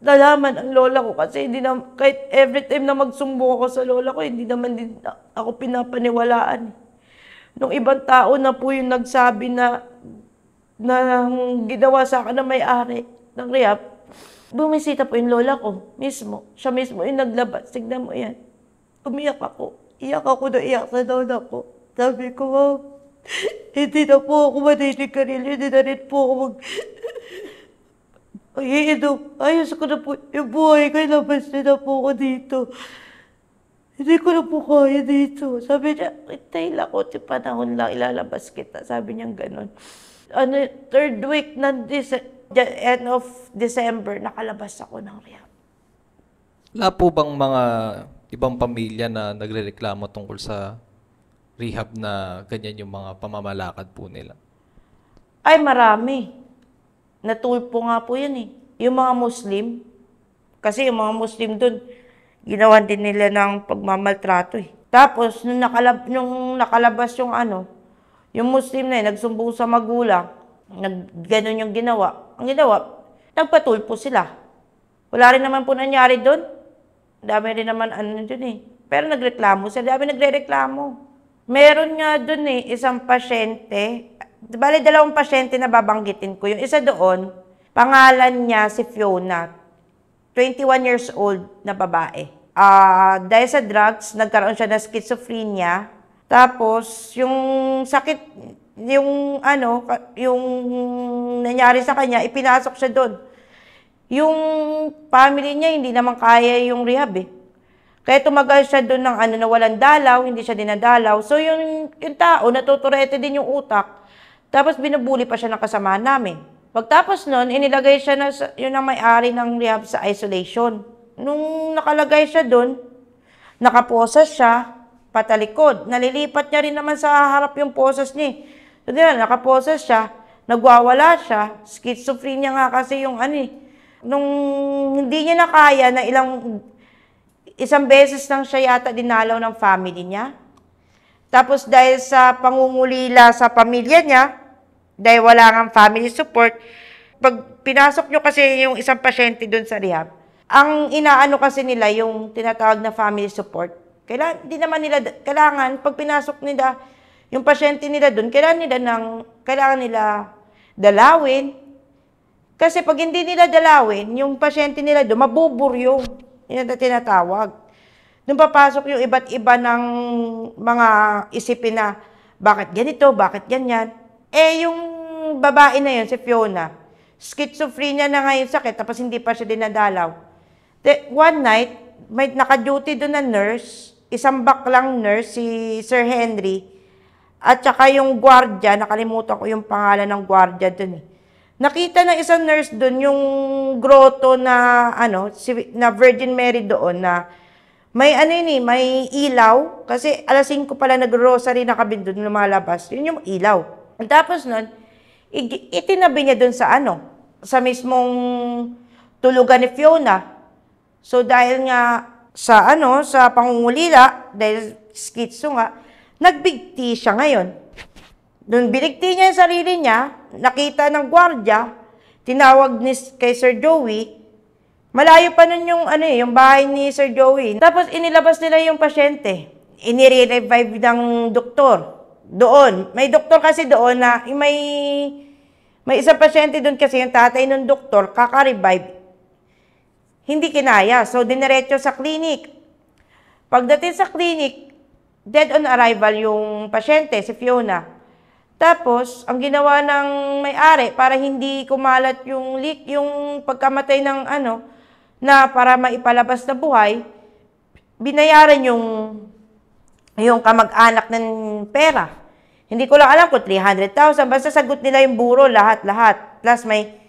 Nalaman ang lola ko kasi hindi na, kahit every time na magsumbong ako sa lola ko, hindi naman din ako pinapaniwalaan. Nung ibang tao na po yung nagsabi na ginawa sa akin na may-ari ng rehab, bumisita po yung lola ko mismo. Siya mismo yung naglabas. Tignan mo yan. Umiyak ako. Iyak ako na iyak sa lola ko. Sabi ko, Ma'am, hindi na po ako maninigarilyo. Hindi na rin po ako iinom. Ayos ko na po yung buhay ko. Labas na po ako dito. Hindi ko na po kaya dito. Sabi niya, itay lang ko, panahon lang, ilalabas kita. Sabi niya gano'n. Third week ng end of December, nakalabas ako ng rehab.
Wala po bang mga ibang pamilya na nagrereklamo tungkol sa rehab na ganyan yung mga pamamalakad po nila?
Ay, marami. Natulpo nga po yan eh. Yung mga Muslim, kasi yung mga Muslim dun, ginawan din nila ng pagmamaltrato eh. Tapos, nung nakalabas yung Muslim na nagsumbong sa magulang, ganon yung ginawa. Ang ginawa, nagpatulpo sila. Wala rin naman po nangyari doon. Dami rin naman dun eh. Pero nagreklamo sila, dami nagre-reklamo. Meron nga doon eh, isang pasyente. Bale, 2 pasyente na babanggitin ko. Yung isa doon, pangalan niya si Fiona. 21 years old na babae. Dahil sa drugs, nagkaroon siya ng schizophrenia. Tapos, yung sakit, yung nangyari sa kanya, ipinasok siya doon. Yung family niya, hindi naman kaya yung rehab eh. Kaya tumagal siya doon ng na walang dalaw, hindi siya dinadalaw. So, yung tao, natuturete din yung utak. Tapos, binubuli pa siya ng kasamahan namin. Pagtapos nun, inilagay siya yun ang may-ari ng rehab sa isolation. Nung nakalagay siya doon, nakaposas siya, patalikod. Nalilipat niya rin naman sa harap yung posas niya. So, nakaposas siya, nagwawala siya, schizophrenia nga kasi yung nung hindi niya na kaya na isang beses lang siya yata dinalaw ng family niya. Tapos dahil sa pangungulila sa pamilya niya, dahil wala nga family support, pag pinasok nyo kasi yung isang pasyente doon sa rehab, ang inaano kasi nila yung tinatawag na family support. Kailangan pag pinasok nila yung pasyente nila doon, kailangan nila dalawin. Kasi pag hindi nila dalawin, yung pasyente nila doon, mabuburyo. Yun ang tinatawag. Doon papasok yung iba't iba ng mga isipin na, bakit ganito, bakit ganyan. Yung babae na yun, si Fiona, schizophrenia na ngayon sakit, tapos hindi pa siya dinadalaw. One night, may naka-duty doon na nurse, isang baklang nurse, si Sir Henry, at saka yung gwardiya, nakalimutan ko yung pangalan ng gwardiya doon eh. Nakita ng isang nurse doon yung grotto na na Virgin Mary doon na may may ilaw kasi alas 5 pala nag-rosary na kami doon lumalabas. Yun yung ilaw. Tapos noon, itinabi niya doon sa mismong tulugan ni Fiona. So dahil nga sa pangungulila, dahil schizo nga, nagbigti siya ngayon. Doon binigti niya yung sarili niya, nakita ng gwardiya, tinawag kay Sir Joey, malayo pa nun yung bahay ni Sir Joey. Tapos inilabas nila yung pasyente. Inire-revive ng doktor. Doon. May doktor kasi doon na may isang pasyente doon kasi yung tatay ng doktor, kaka-revive. Hindi kinaya. So, diniretso sa clinic. Pagdating sa clinic, dead on arrival yung pasyente, si Fiona. Tapos, ang ginawa ng may-ari para hindi kumalat yung leak, yung pagkamatay ng na para maipalabas na buhay, binayaran yung kamag-anak ng pera. Hindi ko lang alam kung 300,000, basta sagot nila yung buro, lahat-lahat. Plus may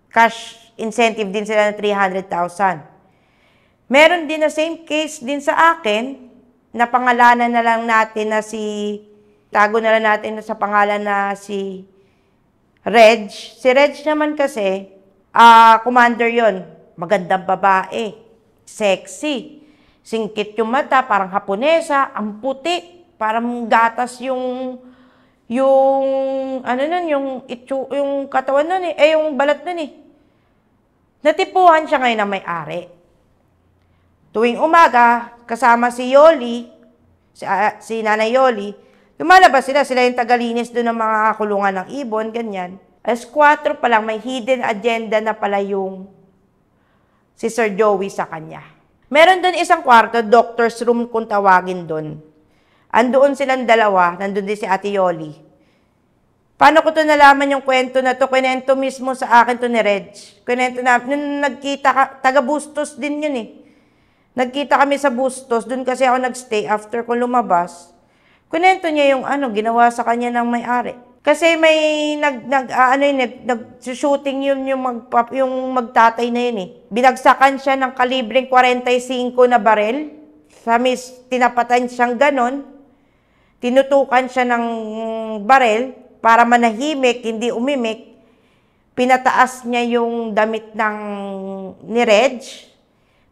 cash incentive din sila na 300,000. Meron din na same case din sa akin, na pangalanan na lang natin na tago na lang natin sa pangalan na si Reg. Si Reg naman kasi, commander yon, magandang babae, sexy, singkit yung mata, parang Haponesa, ang puti, parang gatas yung yung, ano nun, yung katawan nun yung balat nun eh. Natipuhan siya ngayon ng may-ari. Tuwing umaga, kasama si Yoli, si Nanay Yoli, lumalabas sila yung tagalinis doon ng mga kulungan ng ibon, ganyan. Alas 4 pa lang, may hidden agenda na pala yung si Sir Joey sa kanya. Meron doon isang kwarto, doctor's room kung tawagin doon. Andoon silang dalawa, nandun din si Ate Yoli. Paano ko to nalaman yung kwento na to? Kwento mismo sa akin to ni Reg. Kwento na, nung nagkita taga Bustos din yun eh. Nagkita kami sa Bustos, dun kasi ako nagstay after ko lumabas. Kwento niya yung ginawa sa kanya ng may-ari. Kasi may nag-shooting yun yung magtatay na yun eh. Binagsakan siya ng kalibreng 45 na barel. Tinapatan siyang ganon. Tinutukan siya ng barel para manahimik, hindi umimik. Pinataas niya yung damit ni Reg.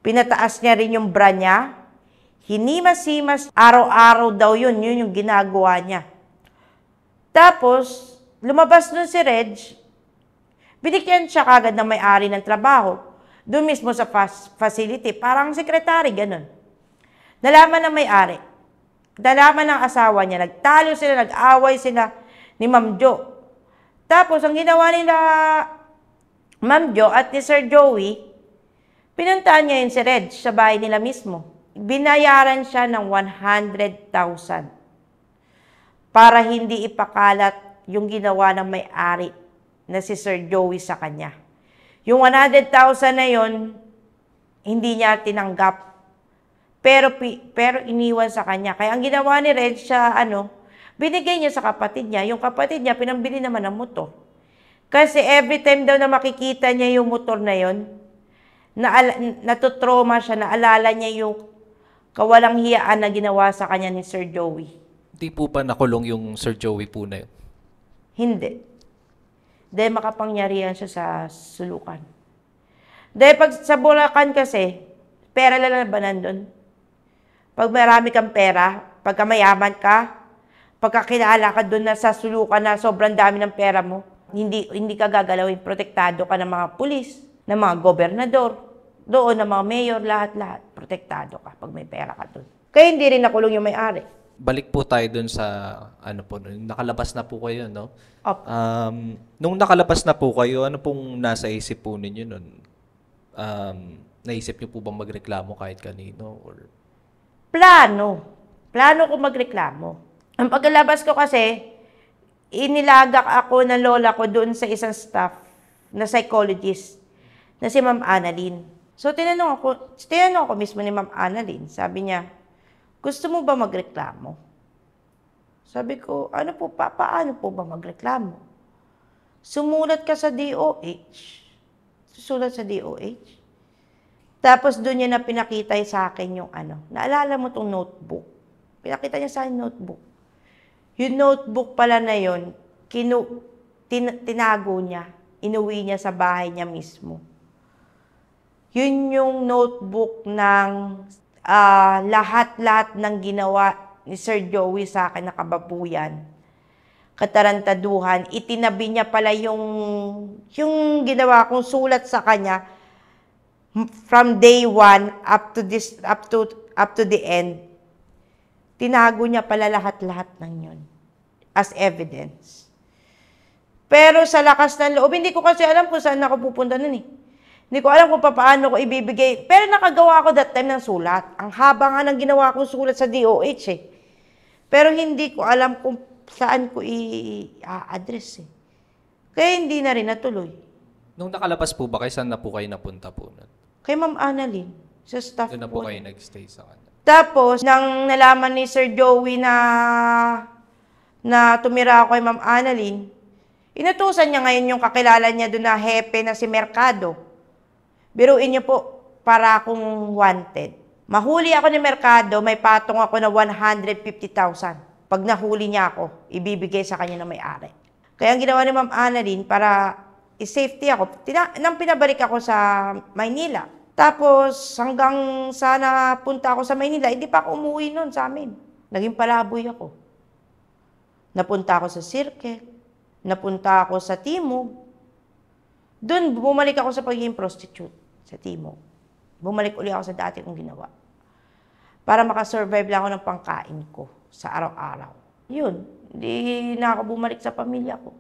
Pinataas niya rin yung bra niya. Hinimas-himas, araw-araw daw yun yung ginagawa niya. Tapos, lumabas dun si Reg, binigyan siya kagad ng may-ari ng trabaho, doon mismo sa facility, parang sekretary, ganun. Nalaman ng may-ari, nalaman ng asawa niya, nagtalo sila, nag-away sila ni Ma'am Jo. Tapos, ang ginawa nila Ma'am Jo at ni Sir Joey, pinuntahan niya yun si Reg sa bahay nila mismo. Binayaran siya ng 100,000 para hindi ipakalat yung ginawa ng may-ari na si Sir Joey sa kanya. Yung 100,000 na yon hindi niya tinanggap. Pero iniwan sa kanya. Kaya ang ginawa ni Reg siya, binigay niya sa kapatid niya. Yung kapatid niya, pinambili naman ng motor. Kasi every time daw na makikita niya yung motor na yon, natutroma siya, naalala niya yung kawalang hiyaan na ginawa sa kanya ni Sir Joey.
Hindi po ba nakulong yung Sir Joey po na yun?
Hindi. Dahil makapangyarihan siya sa sulukan. Dahil pag sa Bulacan kasi, pera lalabanan doon. Pag marami kang pera, pagka mayaman ka, pagkakilala ka doon na sa sulukan na sobrang dami ng pera mo, hindi ka gagalawin, protektado ka ng mga pulis, ng mga gobernador, doon ng mga mayor, lahat-lahat, protektado ka pag may pera ka doon. Kaya hindi rin nakulong yung may-ari.
Balik po tayo dun sa, nakalabas na po kayo, no?
Opo.
Nung nakalabas na po kayo, ano pong nasa isip po ninyo nun? Naisip niyo po bang magreklamo kahit kanino? Or...
Plano ko magreklamo. Ang pagkalabas ko kasi, inilagak ako ng lola ko doon sa isang staff na psychologist na si Ma'am Annalyn. So, tinanong ako mismo ni Ma'am Annalyn. Sabi niya, gusto mo ba magreklamo? Sabi ko, paano po ba magreklamo? Sumulat ka sa DOH. Susulat sa DOH. Tapos doon niya na pinakita sa akin yung naalala mo tong notebook. Pinakita niya sa akin notebook. Yung notebook pala na yun, tinago niya. Inuwi niya sa bahay niya mismo. Yun yung notebook ng lahat-lahat ng ginawa ni Sir Joey sa akin na kababuyan, katarantaduhan, itinabi niya pala yung ginawa kong sulat sa kanya from day 1 up to the end. Tinago niya pala lahat-lahat ng yun as evidence. Pero sa lakas ng loob, hindi ko kasi alam kung saan ako pupunta nun eh. Hindi ko alam kung paano ko ibibigay. Pero nakagawa ko that time ng sulat. Ang haba nga ng ginawa kong sulat sa DOH eh. Pero hindi ko alam kung saan ko i-address eh. Kaya hindi na rin natuloy.
Nung nakalabas po ba kayo, saan na po kayo napunta po nun?
Kay Ma'am Annalyn, sa staff
Doon na
po.
po kayo nag-stay sa kanya.
Tapos, nang nalaman ni Sir Joey na tumira ako kay Ma'am Annalyn, inutusan niya ngayon yung kakilala niya doon na hepe na si Mercado. Biruin niyo po, para akong wanted. Mahuli ako ni Mercado, may patong ako na 150,000. Pag nahuli niya ako, ibibigay sa kanya na may-ari. Kaya ang ginawa ni Ma'am Annalyn, para i-safety ako, nang pinabalik ako sa Maynila. Tapos, hanggang sana punta ako sa Maynila, hindi pa ako umuwi nun sa amin. Naging palaboy ako. Napunta ako sa Circle. Napunta ako sa Timog. Doon, bumalik ako sa pagiging prostitute sa Timog. Bumalik uli ako sa dati kong ginawa. Para makasurvive lang ako ng pangkain ko sa araw-araw. Yun, hindi na ako bumalik sa pamilya ko.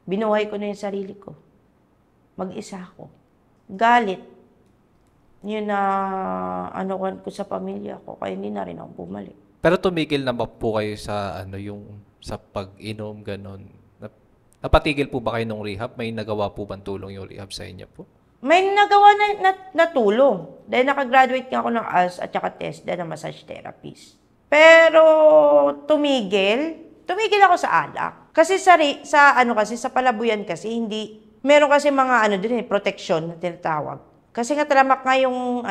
Binuhay ko na yung sarili ko. Mag-isa ako. Galit. Yun na ko sa pamilya ko, kaya hindi na rin ako bumalik.
Pero tumigil na ba po kayo sa yung sa pag-inom ganon? Napatigil po ba kayo nung rehab? May nagawa po bang tulong yung rehab sa inyo po?
May nagawa na tulong. Dahil nakagraduate nga ako ng ALS at saka TESDA na massage therapist. Pero tumigil ako sa alak. Kasi sa palabuyan kasi hindi meron kasi mga protection na tinatawag. Kasi nga talamak nga yung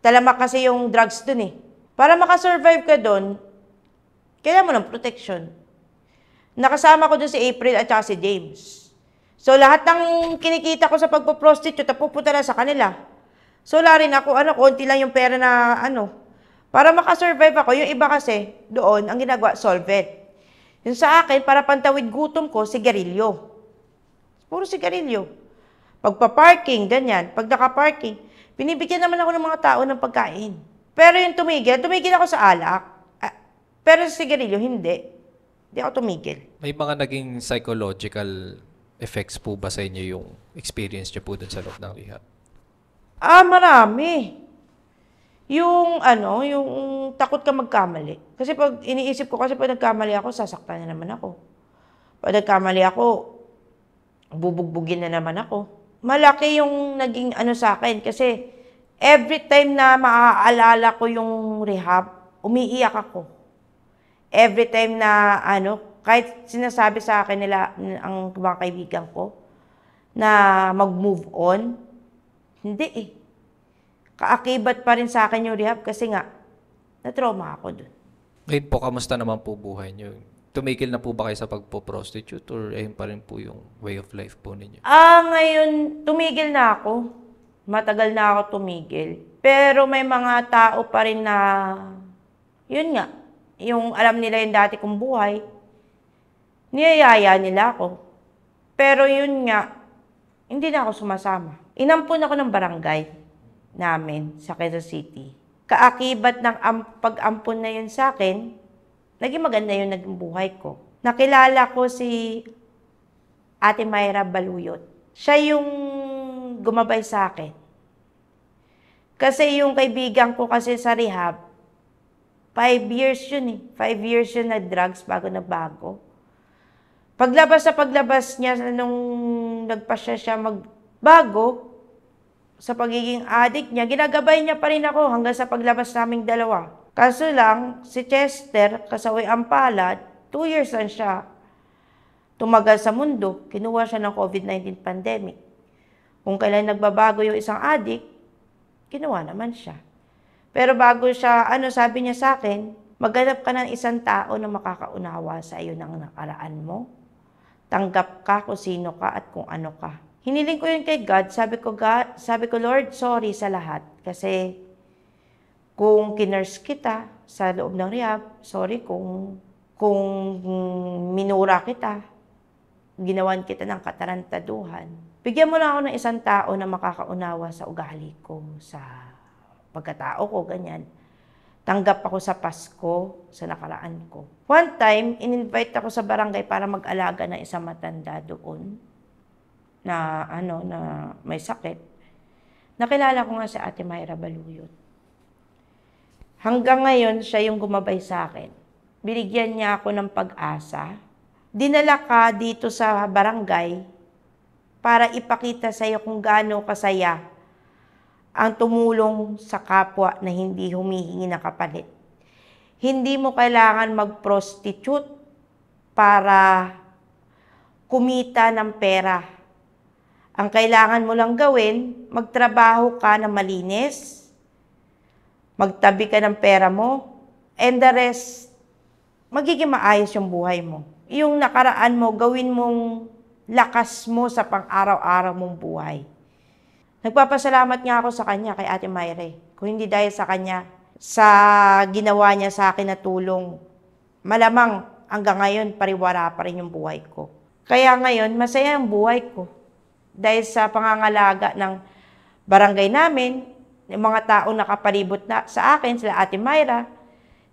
talamak kasi yung drugs dun eh. Para makasurvive ka dun, kailangan mo ng protection. Nakasama ko dun si April at saka si James. So, lahat ng kinikita ko sa pagpo-prostitute, pupunta na sa kanila. So, wala rin ako, konti lang yung pera na, para makasurvive ako. Yung iba kasi, doon, ang ginagawa, solvent. Yung sa akin, para pantawid gutom ko, sigarilyo. Puro sigarilyo. Pagpa-parking, ganyan. Pag naka-parking, binibigyan naman ako ng mga tao ng pagkain. Pero yung tumigil ako sa alak. Pero sa sigarilyo, hindi. Hindi ako tumigil.
May mga naging psychological effects po ba sa inyo yung experience niyo po dun sa loob ng rehab?
Marami. Yung takot ka magkamali. Kasi pag iniisip ko, pag nagkamali ako, sasaktan na naman ako. Pag nagkamali ako, bubugbugin na naman ako. Malaki yung naging sa akin. Kasi every time na maaalala ko yung rehab, umiiyak ako. Every time na kahit sinasabi sa akin nila, ang mga kaibigan ko, na mag-move on, hindi eh. Kaakibat pa rin sa akin yung rehab kasi nga, na-trauma ako dun.
Ngayon po, kamusta naman po buhay niyo? Tumigil na po ba kayo sa pagpo-prostitute or ayun pa rin po yung way of life po ninyo?
Ngayon, tumigil na ako. Matagal na ako tumigil. Pero may mga tao pa rin na, yun nga, yung alam nila yung dati kong buhay, niyayaya nila ako. Pero yun nga, hindi na ako sumasama. Inampun ako ng barangay namin sa Quezon City. Kaakibat ng pag-ampun na yun sa akin, naging maganda yung naging buhay ko. Nakilala ko si Ate Mayra Baluyot. Siya yung gumabay sa akin. Kasi yung kaibigan ko kasi sa rehab, 5 years yun eh. 5 years yun na drugs bago na bago. Paglabas niya nung nagpasya siya magbago sa pagiging addict niya, ginagabay niya pa rin ako hanggang sa paglabas naming dalawa. Kaso lang, si Chester, kasawi ang palad, 2 years lang siya tumagal sa mundo. Kinuha siya ng COVID-19 pandemic. Kung kailan nagbabago yung isang addict, kinuha naman siya. Pero bago siya, sabi niya sa akin, maghanap ka ng isang tao na makakaunawa sa iyo ng nakaraan mo. Tanggap ka kung sino ka at kung ano ka. Hiniling ko yun kay God. Sabi ko, Lord, sorry sa lahat. Kasi kung kinurse kita sa loob ng rehab, sorry kung minura kita, ginawan kita ng katarantaduhan. Bigyan mo lang ako ng isang tao na makakaunawa sa ugali ko, sa pagkatao ko, ganyan. Tanggap ako sa Pasko, sa nakaraan ko. One time, in-invite ako sa barangay para mag-alaga ng isang matanda doon na may sakit. Nakilala ko nga si Ate Mayra Baluyot. Hanggang ngayon, siya yung gumabay sa akin. Binigyan niya ako ng pag-asa. Dinala ka dito sa barangay para ipakita sa iyo kung gaano kasaya ang tumulong sa kapwa na hindi humihingi ng kapalit. Hindi mo kailangan mag-prostitute para kumita ng pera. Ang kailangan mo lang gawin, magtrabaho ka na malinis, magtabi ka ng pera mo, and the rest, magiging maayos yung buhay mo. Yung nakaraan mo, gawin mong lakas mo sa pang-araw-araw mong buhay. Nagpapasalamat nga ako sa kanya, kay Ate Mayra. Kung hindi dahil sa kanya, sa ginawa niya sa akin na tulong, malamang hanggang ngayon, pariwara pa rin yung buhay ko. Kaya ngayon, masaya ang buhay ko. Dahil sa pangangalaga ng barangay namin, yung mga taong nakapalibot na sa akin, sila Ate Myra,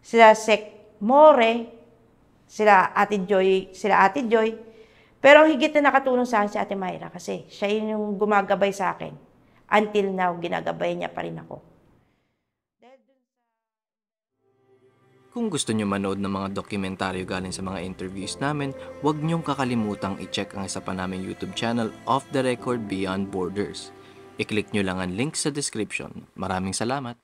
sila Sek More, sila Ate Joy. Pero ang higit na nakatulong sa akin si Ate Myra kasi siya yun yung gumagabay sa akin. Until now, ginagabay niya pa rin ako.
Kung gusto nyo manood ng mga dokumentaryo galing sa mga interviews namin, huwag nyong kakalimutang i-check ang isa pa naming YouTube channel, Off the Record Beyond Borders. I-click nyo lang ang link sa description. Maraming salamat!